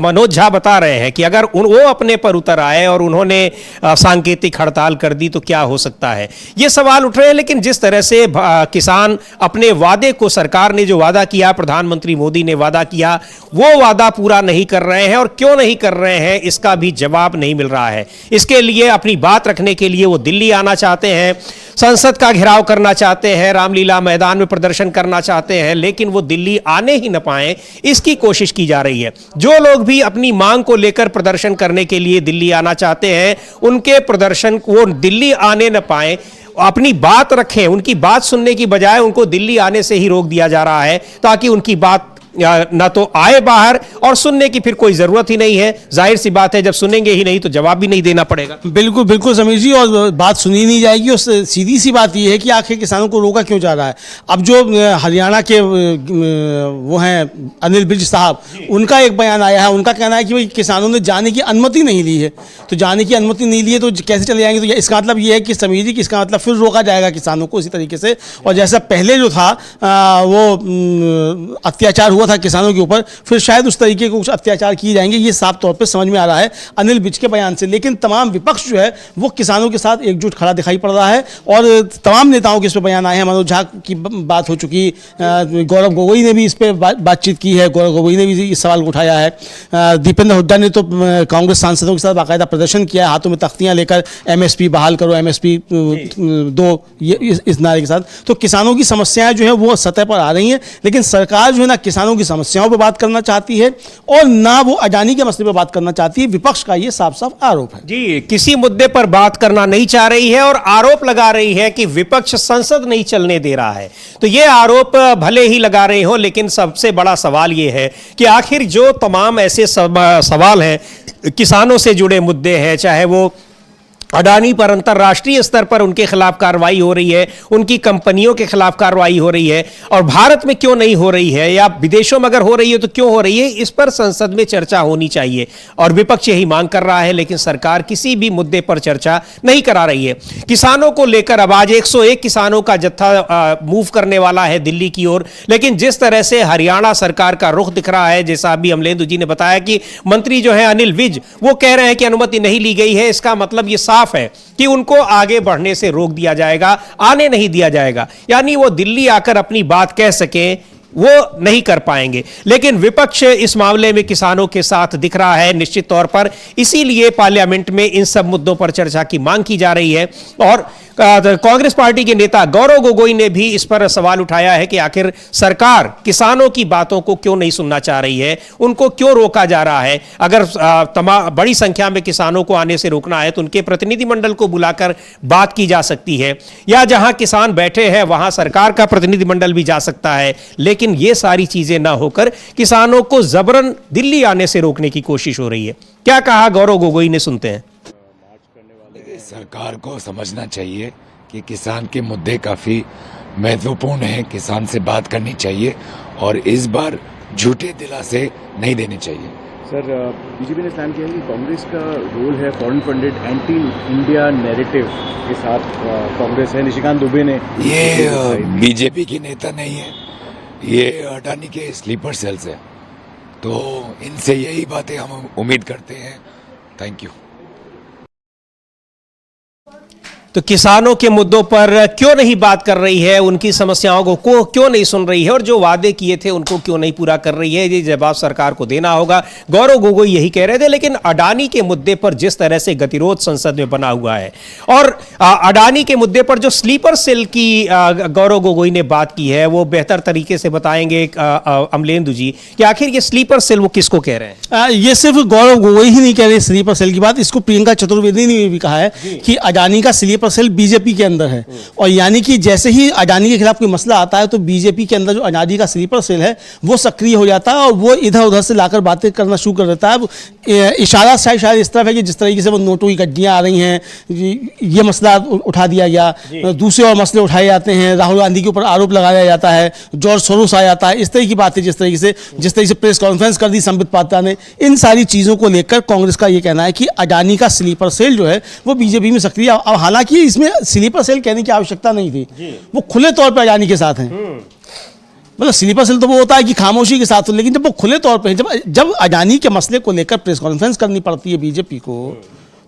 मनोज झा बता रहे हैं कि अगर वो अपने पर उतर आए और उन्होंने सांकेतिक हड़ताल कर दी तो क्या हो सकता है, ये सवाल उठ रहे हैं। लेकिन जिस तरह से किसान अपने वादे को, सरकार ने जो वादा किया, प्रधानमंत्री मोदी ने वादा किया, वो वादा पूरा नहीं कर रहे हैं और क्यों नहीं कर रहे हैं इसका भी जवाब नहीं मिल रहा है। इसके लिए अपनी बात रखने के लिए वो दिल्ली आना चाहते हैं, संसद का घेराव करना चाहते हैं, रामलीला मैदान में प्रदर्शन करना चाहते हैं, लेकिन वो दिल्ली आने ही न पाए, इसकी कोशिश की जा रही है। जो लोग भी अपनी मांग को लेकर प्रदर्शन करने के लिए दिल्ली आना चाहते हैं, उनके प्रदर्शन वो दिल्ली आने न पाए, अपनी बात रखें, उनकी बात सुनने की बजाय उनको दिल्ली आने से ही रोक दिया जा रहा है ताकि उनकी बात ना तो आए बाहर और सुनने की फिर कोई जरूरत ही नहीं है। जाहिर सी बात है, जब सुनेंगे ही नहीं तो जवाब भी नहीं देना पड़ेगा। बिल्कुल बिल्कुल समीर जी, और बात सुनी नहीं जाएगी। और सीधी सी बात यह है कि आखिर किसानों को रोका क्यों जा रहा है। अब जो हरियाणा के वो हैं अनिल विज साहब, उनका एक बयान आया है, उनका कहना है कि भाई किसानों ने जाने की अनुमति नहीं ली है, तो जाने की अनुमति नहीं ली है तो कैसे चले जाएंगे। तो इसका मतलब ये है कि समीर जी, इसका मतलब फिर रोका जाएगा किसानों को इसी तरीके से। और जैसा पहले जो था वो अत्याचार हुआ था किसानों के ऊपर, फिर शायद उस तरीके के कुछ अत्याचार किए जाएंगे, ये साफ तौर पे समझ में आ रहा है अनिल विज के बयान से। लेकिन तमाम विपक्ष जो है वो किसानों के साथ एकजुट खड़ा दिखाई पड़ रहा है और तमाम नेताओं के इस पर बयान आए हैं। मनोज झा की बात हो चुकी, गौरव गोगोई ने भी इस पर बातचीत की है, गौरव गोगोई ने भी इस सवाल को उठाया है। दीपेंद्र हुड्डा ने तो कांग्रेस सांसदों के साथ बाकायदा प्रदर्शन किया है, हाथों में तख्तियां लेकर MSP बहाल करो, MSP दो, इस नारे के साथ। तो किसानों की समस्याएं जो है वो सतह पर आ रही हैं, लेकिन सरकार जो है ना किसानों किसानों की समस्याओं पर बात करना चाहती है और ना वो अडानी के मसले पर बात करना चाहती है। विपक्ष का ये साफ साफ आरोप है। जी, किसी मुद्दे पर बात करना नहीं चाह रही है और आरोप लगा रही है कि विपक्ष संसद नहीं चलने दे रहा है। तो ये आरोप भले ही लगा रहे हो, लेकिन सबसे बड़ा सवाल ये है कि आखिर जो तमाम ऐसे सवाल हैं, किसानों से जुड़े मुद्दे हैं, चाहे वो अडानी पर अंतर्राष्ट्रीय स्तर पर उनके खिलाफ कार्रवाई हो रही है, उनकी कंपनियों के खिलाफ कार्रवाई हो रही है, और भारत में क्यों नहीं हो रही है, या विदेशों में अगर हो रही है तो क्यों हो रही है, इस पर संसद में चर्चा होनी चाहिए। और विपक्ष यही मांग कर रहा है, लेकिन सरकार किसी भी मुद्दे पर चर्चा नहीं करा रही है। किसानों को लेकर अब आज 101 किसानों का जत्था मूव करने वाला है दिल्ली की ओर, लेकिन जिस तरह से हरियाणा सरकार का रुख दिख रहा है, जैसा अभी अमलेंदु जी ने बताया कि मंत्री जो है अनिल विज, वो कह रहे हैं कि अनुमति नहीं ली गई है, इसका मतलब ये साफ है कि उनको आगे बढ़ने से रोक दिया जाएगा, आने नहीं दिया जाएगा, यानी वो दिल्ली आकर अपनी बात कह सकें वो नहीं कर पाएंगे। लेकिन विपक्ष इस मामले में किसानों के साथ दिख रहा है निश्चित तौर पर, इसीलिए पार्लियामेंट में इन सब मुद्दों पर चर्चा की मांग की जा रही है। और कांग्रेस पार्टी के नेता गौरव गोगोई ने भी इस पर सवाल उठाया है कि आखिर सरकार किसानों की बातों को क्यों नहीं सुनना चाह रही है, उनको क्यों रोका जा रहा है। अगर बड़ी संख्या में किसानों को आने से रोकना है तो उनके प्रतिनिधिमंडल को बुलाकर बात की जा सकती है, या जहां किसान बैठे हैं वहां सरकार का प्रतिनिधिमंडल भी जा सकता है। लेकिन ये सारी चीजें ना होकर किसानों को जबरन दिल्ली आने से रोकने की कोशिश हो रही है। क्या कहा गौरव गोगोई ने, सुनते हैं। सरकार को समझना चाहिए कि किसान के मुद्दे काफ़ी महत्वपूर्ण हैं, किसान से बात करनी चाहिए और इस बार झूठे दिलासे नहीं देने चाहिए। सर, बीजेपी ने स्टैंड किया कि कांग्रेस का रोल है foreign funded anti India narrative के साथ कांग्रेस है। निशिकांत दुबे ने ये बीजेपी की नेता नहीं है, ये अडानी के स्लीपर सेल्स है, तो इनसे यही बातें हम उम्मीद करते हैं। Thank you. तो किसानों के मुद्दों पर क्यों नहीं बात कर रही है, उनकी समस्याओं को क्यों नहीं सुन रही है, और जो वादे किए थे उनको क्यों नहीं पूरा कर रही है, ये जवाब सरकार को देना होगा। गौरव गोगोई यही कह रहे थे। लेकिन अडानी के मुद्दे पर जिस तरह से गतिरोध संसद में बना हुआ है, और अडानी के मुद्दे पर जो स्लीपर सेल की गौरव गोगोई ने बात की है, वो बेहतर तरीके से बताएंगे अमलेंदु जी कि आखिर ये स्लीपर सेल वो किसको कह रहे हैं। ये सिर्फ गौरव गोगोई ही नहीं कह रहे स्लीपर सेल की बात, इसको प्रियंका चतुर्वेदी ने भी कहा है कि अडानी का स्लीपर सेल बीजेपी के अंदर है, और यानी कि जैसे ही अडानी के खिलाफ कोई मसला आता है तो बीजेपी के अंदर जो अडानी का स्लीपर सेल है वो सक्रिय हो जाता है और वो इधर उधर से लाकर बातें करना शुरू कर देता है। इशारा शायद इस तरफ है कि जिस तरीके से वो नोटों की गड्डियां आ रही हैं, ये मसला उठा दिया गया, दूसरे और मसले उठाए जाते हैं, राहुल गांधी के ऊपर आरोप लगाया जाता है, जॉर्ज सोरोस आ जाता है, इस तरह की बातें जिस तरीके से प्रेस कॉन्फ्रेंस कर दी संबित पात्रा ने, इन सारी चीज़ों को लेकर कांग्रेस का ये कहना है कि अडानी का स्लीपर सेल जो है वो बीजेपी में सक्रिय। अब हालांकि इसमें स्लीपर सेल कहने की आवश्यकता नहीं थी, वो खुले तौर पर अडानी के साथ हैं। मतलब स्लीपर सेल तो वो होता है कि खामोशी के साथ हो, लेकिन जब वो खुले तौर पे जब अडानी के मसले को लेकर प्रेस कॉन्फ्रेंस करनी पड़ती है बीजेपी को,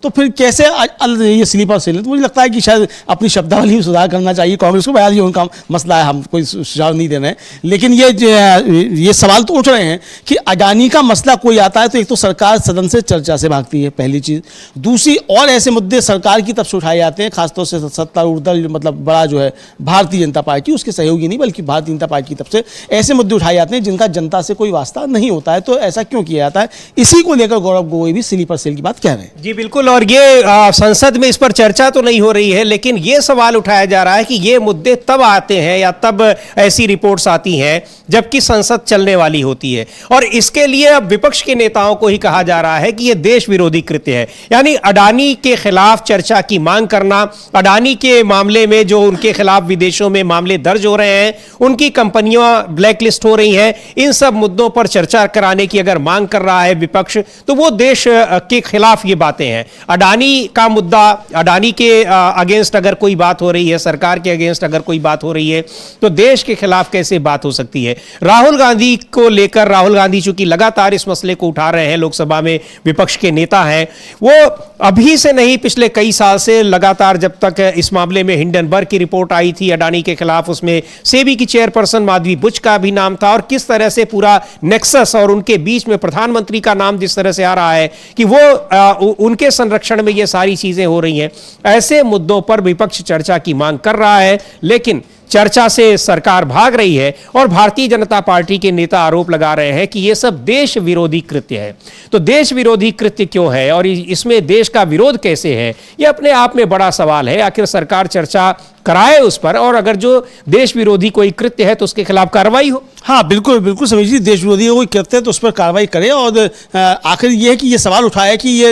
तो फिर कैसे ये स्लीपर सेल है। तो मुझे लगता है कि शायद अपनी शब्दावली में सुधार करना चाहिए कांग्रेस को। बयान ये उनका मसला है, हम कोई सुझाव नहीं दे रहे हैं, लेकिन ये सवाल तो उठ रहे हैं कि अडानी का मसला कोई आता है तो एक तो सरकार सदन से चर्चा से भागती है, पहली चीज़। दूसरी, और ऐसे मुद्दे सरकार की तरफ से उठाए जाते हैं, खासतौर से सत्तारूढ़ दल मतलब बड़ा जो है भारतीय जनता पार्टी, उसके सहयोगी नहीं बल्कि भारतीय जनता पार्टी की तरफ से ऐसे मुद्दे उठाए जाते हैं जिनका जनता से कोई वास्ता नहीं होता है। तो ऐसा क्यों किया जाता है, इसी को लेकर गौरव गोगोई भी स्लीपर सेल की बात कह रहे हैं। जी बिल्कुल, और ये संसद में इस पर चर्चा तो नहीं हो रही है, लेकिन ये सवाल उठाया जा रहा है कि ये मुद्दे तब आते हैं या तब ऐसी रिपोर्ट्स आती हैं जबकि संसद चलने वाली होती है, और इसके लिए अब विपक्ष के नेताओं को ही कहा जा रहा है कि ये देश विरोधी कृत्य है। यानी अडानी के खिलाफ चर्चा की मांग करना, अडानी के मामले में जो उनके खिलाफ विदेशों में मामले दर्ज हो रहे हैं, उनकी कंपनियां ब्लैकलिस्ट हो रही हैं, इन सब मुद्दों पर चर्चा कराने की अगर मांग कर रहा है विपक्ष, तो वो देश के खिलाफ ये बातें हैं। अडानी का मुद्दा, अडानी के अगेंस्ट अगर कोई बात हो रही है, सरकार के अगेंस्ट अगर कोई बात हो रही है, तो देश के खिलाफ कैसे बात हो सकती है। राहुल गांधी को लेकर, राहुल गांधी चूंकि लगातार इस मसले को उठा रहे हैं, लोकसभा में विपक्ष के नेता हैं, वो अभी से नहीं पिछले कई साल से लगातार, जब तक इस मामले में हिंडनबर्ग की रिपोर्ट आई थी अडानी के खिलाफ, उसमें सेबी की चेयरपर्सन माधवी बुच का भी नाम था, और किस तरह से पूरा नेक्सस और उनके बीच में प्रधानमंत्री का नाम जिस तरह से आ रहा है कि वो उनके संरक्षण में ये सारी चीजें हो रही हैं। ऐसे मुद्दों पर विपक्ष चर्चा की मांग कर रहा है, लेकिन चर्चा से सरकार भाग रही है और भारतीय जनता पार्टी के नेता आरोप लगा रहे हैं कि ये सब देश विरोधी कृत्य है। तो देश विरोधी कृत्य क्यों है और इसमें देश का विरोध कैसे है, ये अपने आप में बड़ा सवाल है। आखिर सरकार चर्चा कराए उस पर, और अगर जो देश विरोधी कोई कृत्य है तो उसके खिलाफ कार्रवाई हो। हाँ बिल्कुल बिल्कुल समीर जी, देश विरोधी कोई करते हैं तो उस पर कार्रवाई करें। और आखिर ये है कि ये सवाल उठाया कि ये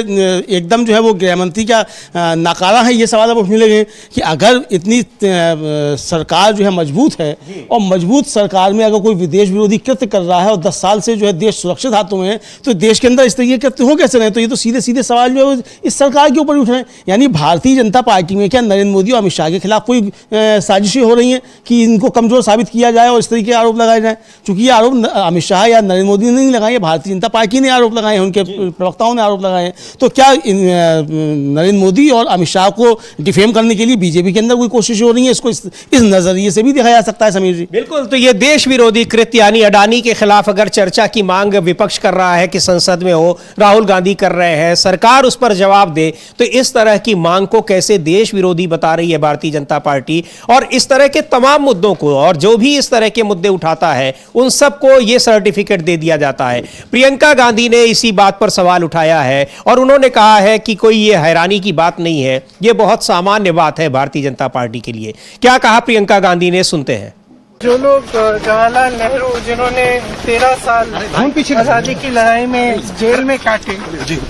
एकदम जो है वो गृहमंत्री का नाकारा है, ये सवाल अब उठने लगे कि अगर इतनी सरकार जो है मजबूत है और मजबूत सरकार में अगर कोई विदेश विरोधी कृत्य कर रहा है और 10 साल से जो है देश सुरक्षित हाथों में है, तो देश के अंदर इस तरीके के कृत्य हो कैसे रहे? तो ये तो सीधे सीधे सवाल जो है इस सरकार के ऊपर उठ रहे हैं। यानी भारतीय जनता पार्टी में क्या नरेंद्र मोदी और अमित शाह के खिलाफ कोई साजिशें हो रही हैं कि इनको कमजोर साबित किया जाए और इस तरीके के आरोप लगाए जाए? चूंकि ये आरोप अमित शाह या नरेंद्र मोदी ने नहीं लगाए, भारतीय जनता पार्टी ने आरोप लगाए हैं, उनके प्रवक्ताओं ने आरोप लगाए हैं। तो क्या नरेंद्र मोदी और अमित शाह को डिफेम करने के लिए बीजेपी के अंदर कोई कोशिश हो रही है? इसको इस नजरिए से भी देखा जा सकता है समीर जी। बिल्कुल, तो ये देश विरोधी कृत्य यानी अडानी के खिलाफ अगर चर्चा की मांग विपक्ष कर रहा है कि संसद में हो, राहुल गांधी कर रहे हैं, सरकार उस पर जवाब दे, तो इस तरह की मांग को कैसे देश विरोधी बता रही है भारतीय जनता पार्टी? और इस तरह के तमाम मुद्दों को, और जो भी इस तरह के मुद्दे उठाता है उन सबको यह सर्टिफिकेट दे दिया जाता है। प्रियंका गांधी ने इसी बात पर सवाल उठाया है और उन्होंने कहा है कि कोई ये हैरानी की बात नहीं है, ये बहुत सामान्य बात है भारतीय जनता पार्टी के लिए। क्या कहा प्रियंका गांधी ने, सुनते हैं। जो लोग जवाहरलाल नेहरू जिन्होंने 13 साल आजादी की लड़ाई में जेल में काटे,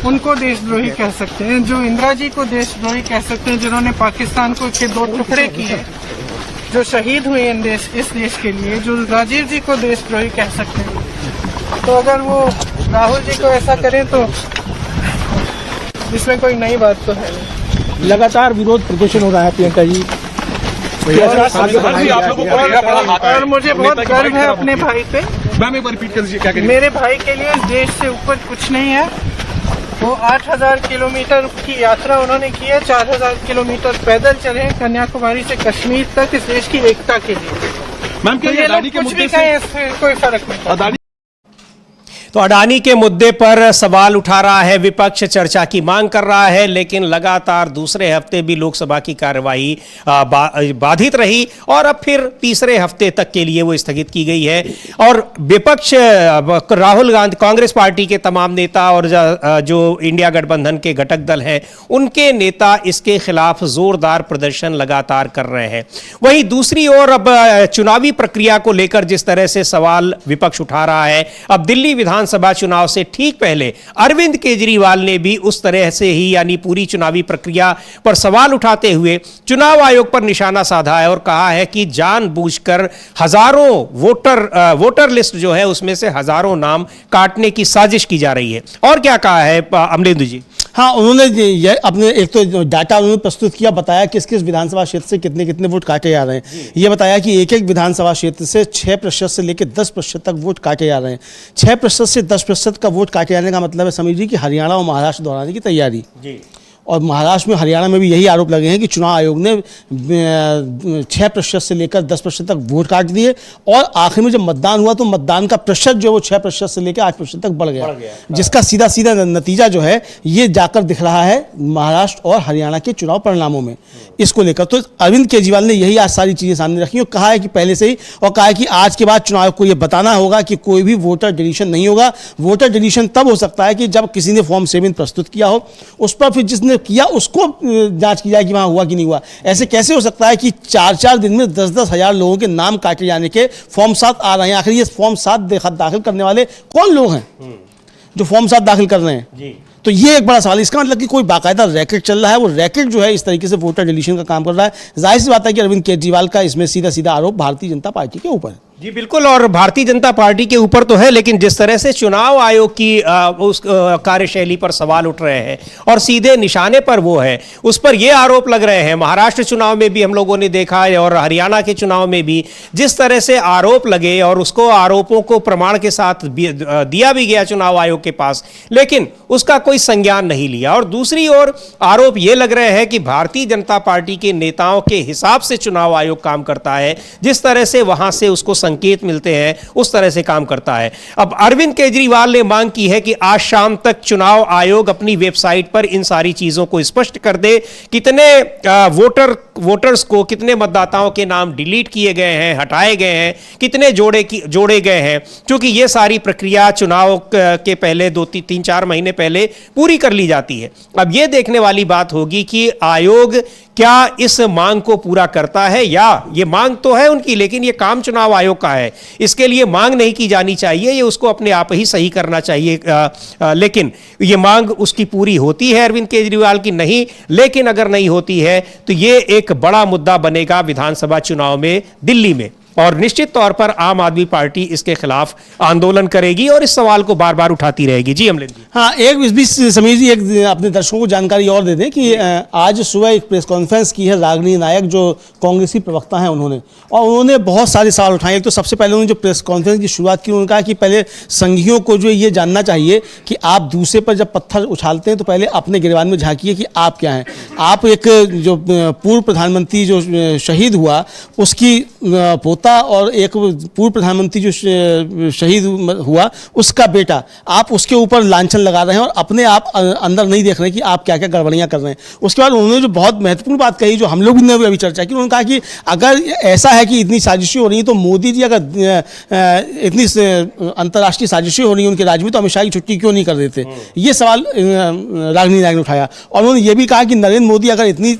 उनको देशद्रोही कह सकते हैं। जो इंदिरा जी को देशद्रोही कह सकते हैं, जिन्होंने पाकिस्तान को के 2 टुकड़े किए, जो शहीद हुए इस देश के लिए, जो राजीव जी को देशद्रोही कह सकते हैं। तो अगर वो राहुल जी को ऐसा करें तो इसमें कोई नई बात तो है नहीं। लगातार विरोध प्रदर्शन हो रहा है प्रियंका जी, और मुझे बहुत गर्व है अपने भाई पे। मैम एक बार रिपीट कर दीजिए क्या करें? मेरे भाई के लिए इस देश से ऊपर कुछ नहीं है। वो 8000 किलोमीटर की यात्रा उन्होंने की है, 4000 किलोमीटर पैदल चले हैं कन्याकुमारी से कश्मीर तक इस देश की एकता के लिए। मैम तो ये लोग कुछ भी कहें, इससे कोई फर्क नहीं पड़ता। तो अडानी के मुद्दे पर सवाल उठा रहा है विपक्ष, चर्चा की मांग कर रहा है, लेकिन लगातार दूसरे हफ्ते भी लोकसभा की कार्यवाही बाधित रही और अब फिर तीसरे हफ्ते तक के लिए वो स्थगित की गई है। और विपक्ष, राहुल गांधी, कांग्रेस पार्टी के तमाम नेता और जो इंडिया गठबंधन के घटक दल हैं, उनके नेता इसके खिलाफ जोरदार प्रदर्शन लगातार कर रहे हैं। वहीं दूसरी ओर अब चुनावी प्रक्रिया को लेकर जिस तरह से सवाल विपक्ष उठा रहा है, अब दिल्ली विधानसभा चुनाव से ठीक पहले अरविंद केजरीवाल ने भी उस तरह से ही यानी पूरी चुनावी प्रक्रिया पर सवाल उठाते हुए चुनाव आयोग पर निशाना साधा है और कहा है कि जानबूझकर हजारों वोटर लिस्ट जो है उसमें से हजारों नाम काटने की साजिश की जा रही है। और क्या कहा है अमलेंदु जी? हाँ, उन्होंने अपने एक तो डाटा उन्होंने प्रस्तुत किया, बताया किस किस विधानसभा क्षेत्र से कितने कितने वोट काटे जा रहे हैं। ये बताया कि एक एक विधानसभा क्षेत्र से 6% से लेकर 10% तक वोट काटे जा रहे हैं। 6% से 10% का वोट काटे जाने का मतलब है समझ लीजिए कि हरियाणा और महाराष्ट्र दोहराने की तैयारी जी। और महाराष्ट्र में, हरियाणा में भी यही आरोप लगे हैं कि चुनाव आयोग ने 6% से लेकर 10% तक वोट काट दिए और आखिर में जब मतदान हुआ तो मतदान का प्रतिशत जो वो 6% से लेकर 8% तक बढ़ गया, जिसका सीधा सीधा नतीजा जो है ये जाकर दिख रहा है महाराष्ट्र और हरियाणा के चुनाव परिणामों में। इसको लेकर तो अरविंद केजरीवाल ने यही आज सारी चीज़ें सामने रखी और कहा है कि पहले से ही, और कहा है कि आज के बाद चुनाव आयोग को ये बताना होगा कि कोई भी वोटर डिलीशन नहीं होगा। वोटर डिलीशन तब हो सकता है कि जब किसी ने फॉर्म 7 प्रस्तुत किया हो, उस पर फिर जिसने किया उसको जांच की जाए कि वहां हुआ कि नहीं हुआ। ऐसे कैसे हो सकता है कि 4-4 दिन में 10-10 हजार लोगों के नाम काटे जाने के फॉर्म 7 आ रहे हैं? आखिर ये फॉर्म 7 दाखिल करने वाले कौन लोग हैं जो फॉर्म 7 दाखिल कर रहे हैं जी? तो ये एक बड़ा सवाल है। इसका मतलब कि कोई बाकायदा रैकेट चल रहा है, वो रैकेट जो है इस तरीके से वोटर डिलीशन का काम कर रहा है। जाहिर सी बात है कि अरविंद केजरीवाल का इसमें सीधा सीधा आरोप भारतीय जनता पार्टी के ऊपर है। जी बिल्कुल, और भारतीय जनता पार्टी के ऊपर तो है, लेकिन जिस तरह से चुनाव आयोग की उस कार्यशैली पर सवाल उठ रहे हैं और सीधे निशाने पर वो है, उस पर ये आरोप लग रहे हैं। महाराष्ट्र चुनाव में भी हम लोगों ने देखा है और हरियाणा के चुनाव में भी जिस तरह से आरोप लगे और उसको आरोपों को प्रमाण के साथ दिया भी गया चुनाव आयोग के पास, लेकिन उसका कोई संज्ञान नहीं लिया। और दूसरी ओर आरोप ये लग रहे हैं कि भारतीय जनता पार्टी के नेताओं के हिसाब से चुनाव आयोग काम करता है, जिस तरह से वहां से उसको संकेत मिलते हैं उस तरह से काम करता है। अब अरविंद केजरीवाल ने मांग की है कि आज शाम तक चुनाव आयोग अपनी वेबसाइट पर इन सारी चीजों को स्पष्ट कर दे, कितने वोटर्स को, कितने मतदाताओं के नाम डिलीट किए गए हैं, हटाए गए हैं, कितने जोड़े गए हैं, क्योंकि ये सारी प्रक्रिया चुनाव के पहले 2-3-4 महीने पहले पूरी कर ली जाती है। अब ये देखने वाली बात होगी कि आयोग क्या इस मांग को पूरा करता है, या ये मांग तो है उनकी लेकिन ये काम चुनाव आयोग का है, इसके लिए मांग नहीं की जानी चाहिए, ये उसको अपने आप ही सही करना चाहिए। लेकिन ये मांग उसकी पूरी होती है अरविंद केजरीवाल की? नहीं। लेकिन अगर नहीं होती है तो ये एक बड़ा मुद्दा बनेगा विधानसभा चुनाव में दिल्ली में, और निश्चित तौर पर आम आदमी पार्टी इसके खिलाफ आंदोलन करेगी और इस सवाल को बार बार उठाती रहेगी। जी अमलेन जी। हाँ, एक इस बीच समीर जी, एक अपने दर्शकों को जानकारी और दे दें कि आज सुबह एक प्रेस कॉन्फ्रेंस की है रागिनी नायक, जो कांग्रेसी प्रवक्ता हैं उन्होंने, और उन्होंने बहुत सारे सवाल उठाए। एक तो सबसे पहले उन्होंने जो प्रेस कॉन्फ्रेंस की शुरुआत की, उन्होंने कहा कि पहले संघियों को जो ये जानना चाहिए कि आप दूसरे पर जब पत्थर उछालते हैं तो पहले अपने गिरबान में झांकिए कि आप क्या हैं। आप एक जो पूर्व प्रधानमंत्री जो शहीद हुआ उसकी पोता और एक पूर्व प्रधानमंत्री जो शहीद हुआ उसका बेटा, आप उसके ऊपर लांछन लगा रहे हैं और अपने आप अंदर नहीं देख रहे हैं कि आप क्या क्या गड़बड़ियां कर रहे हैं। उसके बाद उन्होंने जो बहुत महत्वपूर्ण बात कही, जो हम लोग ने अभी चर्चा की, उन्होंने कहा कि अगर ऐसा है कि इतनी साजिशें हो रही हैं तो मोदी जी अगर इतनी अंतर्राष्ट्रीय साजिशें हो रही हैं उनके राज्य में तो अमित शाह की छुट्टी क्यों नहीं कर देते। ये सवाल रागिनी नायक ने उठाया। और उन्होंने ये भी कहा कि नरेंद्र मोदी अगर इतनी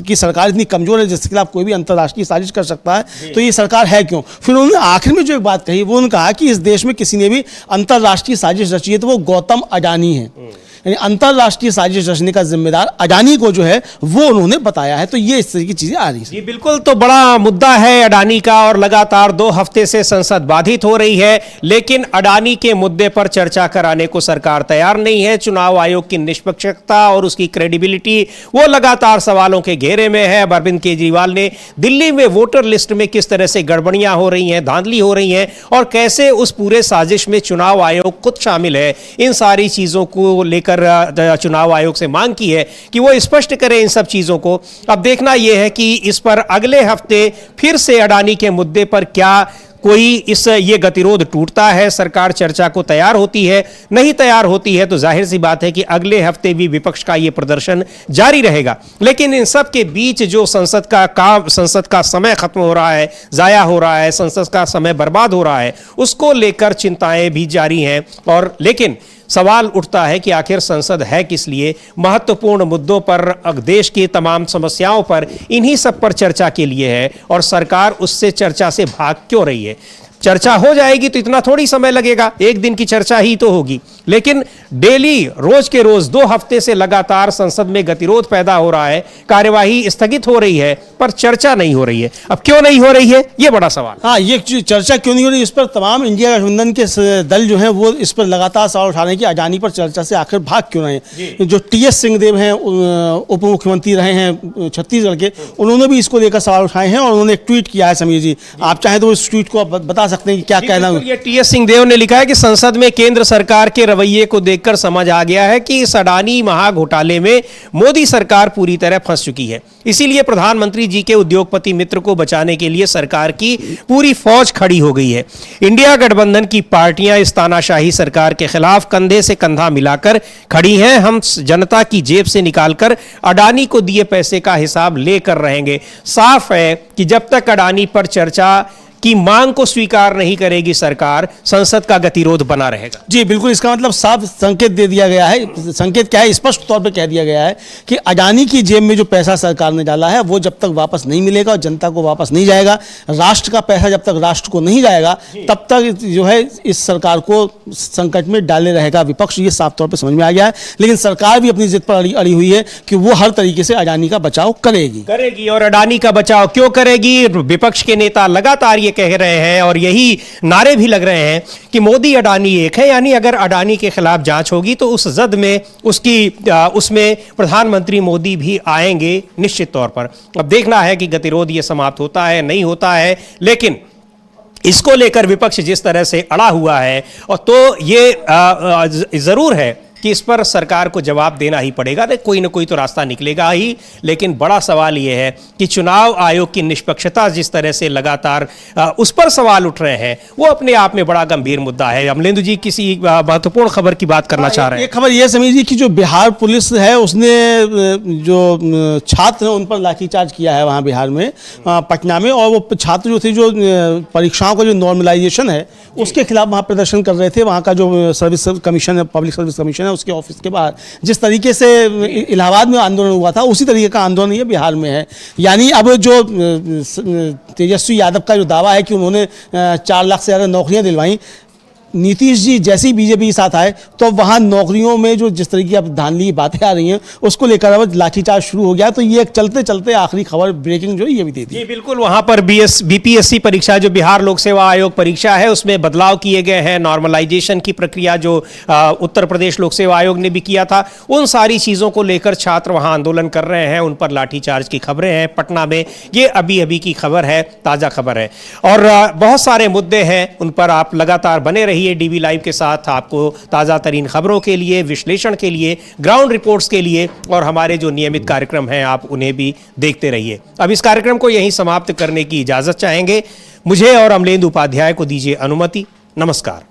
की सरकार इतनी कमजोर है जिसके खिलाफ कोई भी अंतर्राष्ट्रीय साजिश कर सकता है तो ये सरकार है क्यों। फिर उन्होंने आखिर में जो एक बात कही, वो उन्होंने कहा कि इस देश में किसी ने भी अंतर्राष्ट्रीय साजिश रची है तो वो गौतम अडानी है, यानी अंतर्राष्ट्रीय साजिश रचने का जिम्मेदार अडानी को जो है वो उन्होंने बताया है। तो ये इस तरह की चीजें आ रही हैं। जी बिल्कुल, तो बड़ा मुद्दा है अडानी का, और लगातार 2 हफ्ते से संसद बाधित हो रही है, लेकिन अडानी के मुद्दे पर चर्चा कराने को सरकार तैयार नहीं है। चुनाव आयोग की निष्पक्षता और उसकी क्रेडिबिलिटी वो लगातार सवालों के घेरे में है। अब अरविंद केजरीवाल ने दिल्ली में वोटर लिस्ट में किस तरह से गड़बड़ियां हो रही हैं, धांधली हो रही हैं, और कैसे उस पूरे साजिश में चुनाव आयोग खुद शामिल है, इन सारी चीजों को लेकर चुनाव आयोग से मांग की है कि वो स्पष्ट करे इन सब चीजों को। अब देखना यह है कि इस पर अगले हफ्ते फिर से अडानी के मुद्दे पर क्या कोई ये गतिरोध टूटता है, सरकार चर्चा को तैयार होती है। नहीं तैयार होती है तो जाहिर सी बात है कि अगले हफ्ते भी विपक्ष का ये प्रदर्शन जारी रहेगा। लेकिन इन सब के बीच जो संसद का समय खत्म हो रहा है, जाया हो रहा है, संसद का समय बर्बाद हो रहा है, उसको लेकर चिंताएं भी जारी हैं। और लेकिन सवाल उठता है कि आखिर संसद है किस लिए। महत्वपूर्ण मुद्दों पर, देश की तमाम समस्याओं पर, इन्हीं सब पर चर्चा के लिए है, और सरकार उससे चर्चा से भाग क्यों रही है। चर्चा हो जाएगी तो इतना थोड़ी समय लगेगा, एक दिन की चर्चा ही तो होगी, लेकिन डेली रोज के रोज 2 हफ्ते से लगातार संसद में गतिरोध पैदा हो रहा है, कार्यवाही स्थगित हो रही है पर चर्चा नहीं हो रही है। अब क्यों नहीं हो रही है, ये बड़ा सवाल। हाँ, ये चर्चा क्यों नहीं हो रही, इस पर तमाम इंडिया गठबंधन के दल जो हैं वो इस पर लगातार सवाल उठा रहे हैं कि अडानी पर चर्चा से आखिर भाग क्यों रहे हैं। जो TS सिंहदेव हैं, उप मुख्यमंत्री रहे हैं छत्तीसगढ़ के, उन्होंने भी इसको लेकर सवाल उठाए हैं और उन्होंने एक ट्वीट किया है। समीर जी, आप चाहें तो इस ट्वीट को बता सकते हैं कि क्या कहना है। ये TS सिंहदेव ने लिखा है कि संसद में केंद्र सरकार के रवैये को देखकर समझ आ गया है कि इस अडानी महाघोटाले में मोदी सरकार पूरी तरह फंस चुकी है। इसीलिए प्रधानमंत्री जी के उद्योगपति मित्र को बचाने के लिए सरकार की पूरी फौज खड़ी हो गई है। इंडिया गठबंधन की पार्टियां इस तानाशाही सरकार के खिलाफ कंधे से कंधा मिलाकर खड़ी हैं। हम जनता की जेब से निकालकर अडानी को दिए पैसे का हिसाब लेकर रहेंगे। साफ है कि जब तक अडानी पर चर्चा की मांग को स्वीकार नहीं करेगी सरकार, संसद का गतिरोध बना रहेगा। जी बिल्कुल, इसका मतलब साफ संकेत दे दिया गया है। संकेत क्या है, स्पष्ट तौर पे कह दिया गया है कि अडानी की जेब में जो पैसा सरकार ने डाला है वो जब तक वापस नहीं मिलेगा और जनता को वापस नहीं जाएगा, राष्ट्र का पैसा जब तक राष्ट्र को नहीं जाएगा तब तक जो है इस सरकार को संकट में डाले रहेगा विपक्ष। ये साफ तौर पर समझ में आ गया है। लेकिन सरकार भी अपनी जिद पर अड़ी हुई है कि वो हर तरीके से अडानी का बचाव करेगी। और अडानी का बचाव क्यों करेगी, विपक्ष के नेता लगातार कह रहे हैं और यही नारे भी लग रहे हैं कि मोदी अडानी एक है, यानी अगर अडानी के खिलाफ जांच होगी तो उस जद में उसमें प्रधानमंत्री मोदी भी आएंगे निश्चित तौर पर। अब देखना है कि गतिरोध ये समाप्त होता है नहीं होता है, लेकिन इसको लेकर विपक्ष जिस तरह से अड़ा हुआ है और तो ये जरूर है कि इस पर सरकार को जवाब देना ही पड़ेगा, कोई ना कोई तो रास्ता निकलेगा ही। लेकिन बड़ा सवाल यह है कि चुनाव आयोग की निष्पक्षता जिस तरह से लगातार उस पर सवाल उठ रहे हैं, वो अपने आप में बड़ा गंभीर मुद्दा है। अमलेंदु जी किसी महत्वपूर्ण खबर की बात करना चाह रहे हैं। एक खबर यह समीर जी कि जो बिहार पुलिस है उसने जो छात्र हैं उन पर लाठीचार्ज किया है वहाँ बिहार में, पटना में, और वो छात्र जो थे जो परीक्षाओं का जो नॉर्मलाइजेशन है उसके खिलाफ वहाँ प्रदर्शन कर रहे थे। वहाँ का जो सर्विस कमीशन है, पब्लिक सर्विस कमीशन है, उसके ऑफिस के बाहर जिस तरीके से इलाहाबाद में आंदोलन हुआ था उसी तरीके का आंदोलन ये बिहार में है। यानी अब जो तेजस्वी यादव का जो दावा है कि उन्होंने 4 लाख से ज़्यादा नौकरियां दिलवाई, नीतीश जी जैसे ही बीजेपी के साथ आए तो वहाँ नौकरियों में जो जिस तरीके की अब धांधली बातें आ रही हैं उसको लेकर अब लाठीचार्ज शुरू हो गया। तो ये चलते चलते आखिरी खबर ब्रेकिंग जो ये भी दे दी। जी बिल्कुल, वहाँ पर बीपीएससी परीक्षा जो बिहार लोक सेवा आयोग परीक्षा है उसमें बदलाव किए गए हैं। नॉर्मलाइजेशन की प्रक्रिया जो उत्तर प्रदेश लोक सेवा आयोग ने भी किया था, उन सारी चीज़ों को लेकर छात्र वहाँ आंदोलन कर रहे हैं, उन पर लाठीचार्ज की खबरें हैं पटना में। ये अभी अभी की खबर है, ताज़ा खबर है, और बहुत सारे मुद्दे हैं, उन पर आप लगातार बने रहिए डीवी लाइव के साथ। आपको ताज़ा तरीन खबरों के लिए, विश्लेषण के लिए, ग्राउंड रिपोर्ट्स के लिए और हमारे जो नियमित कार्यक्रम हैं आप उन्हें भी देखते रहिए। अब इस कार्यक्रम को यहीं समाप्त करने की इजाज़त चाहेंगे। मुझे और अमलेंदु उपाध्याय को दीजिए अनुमति। नमस्कार।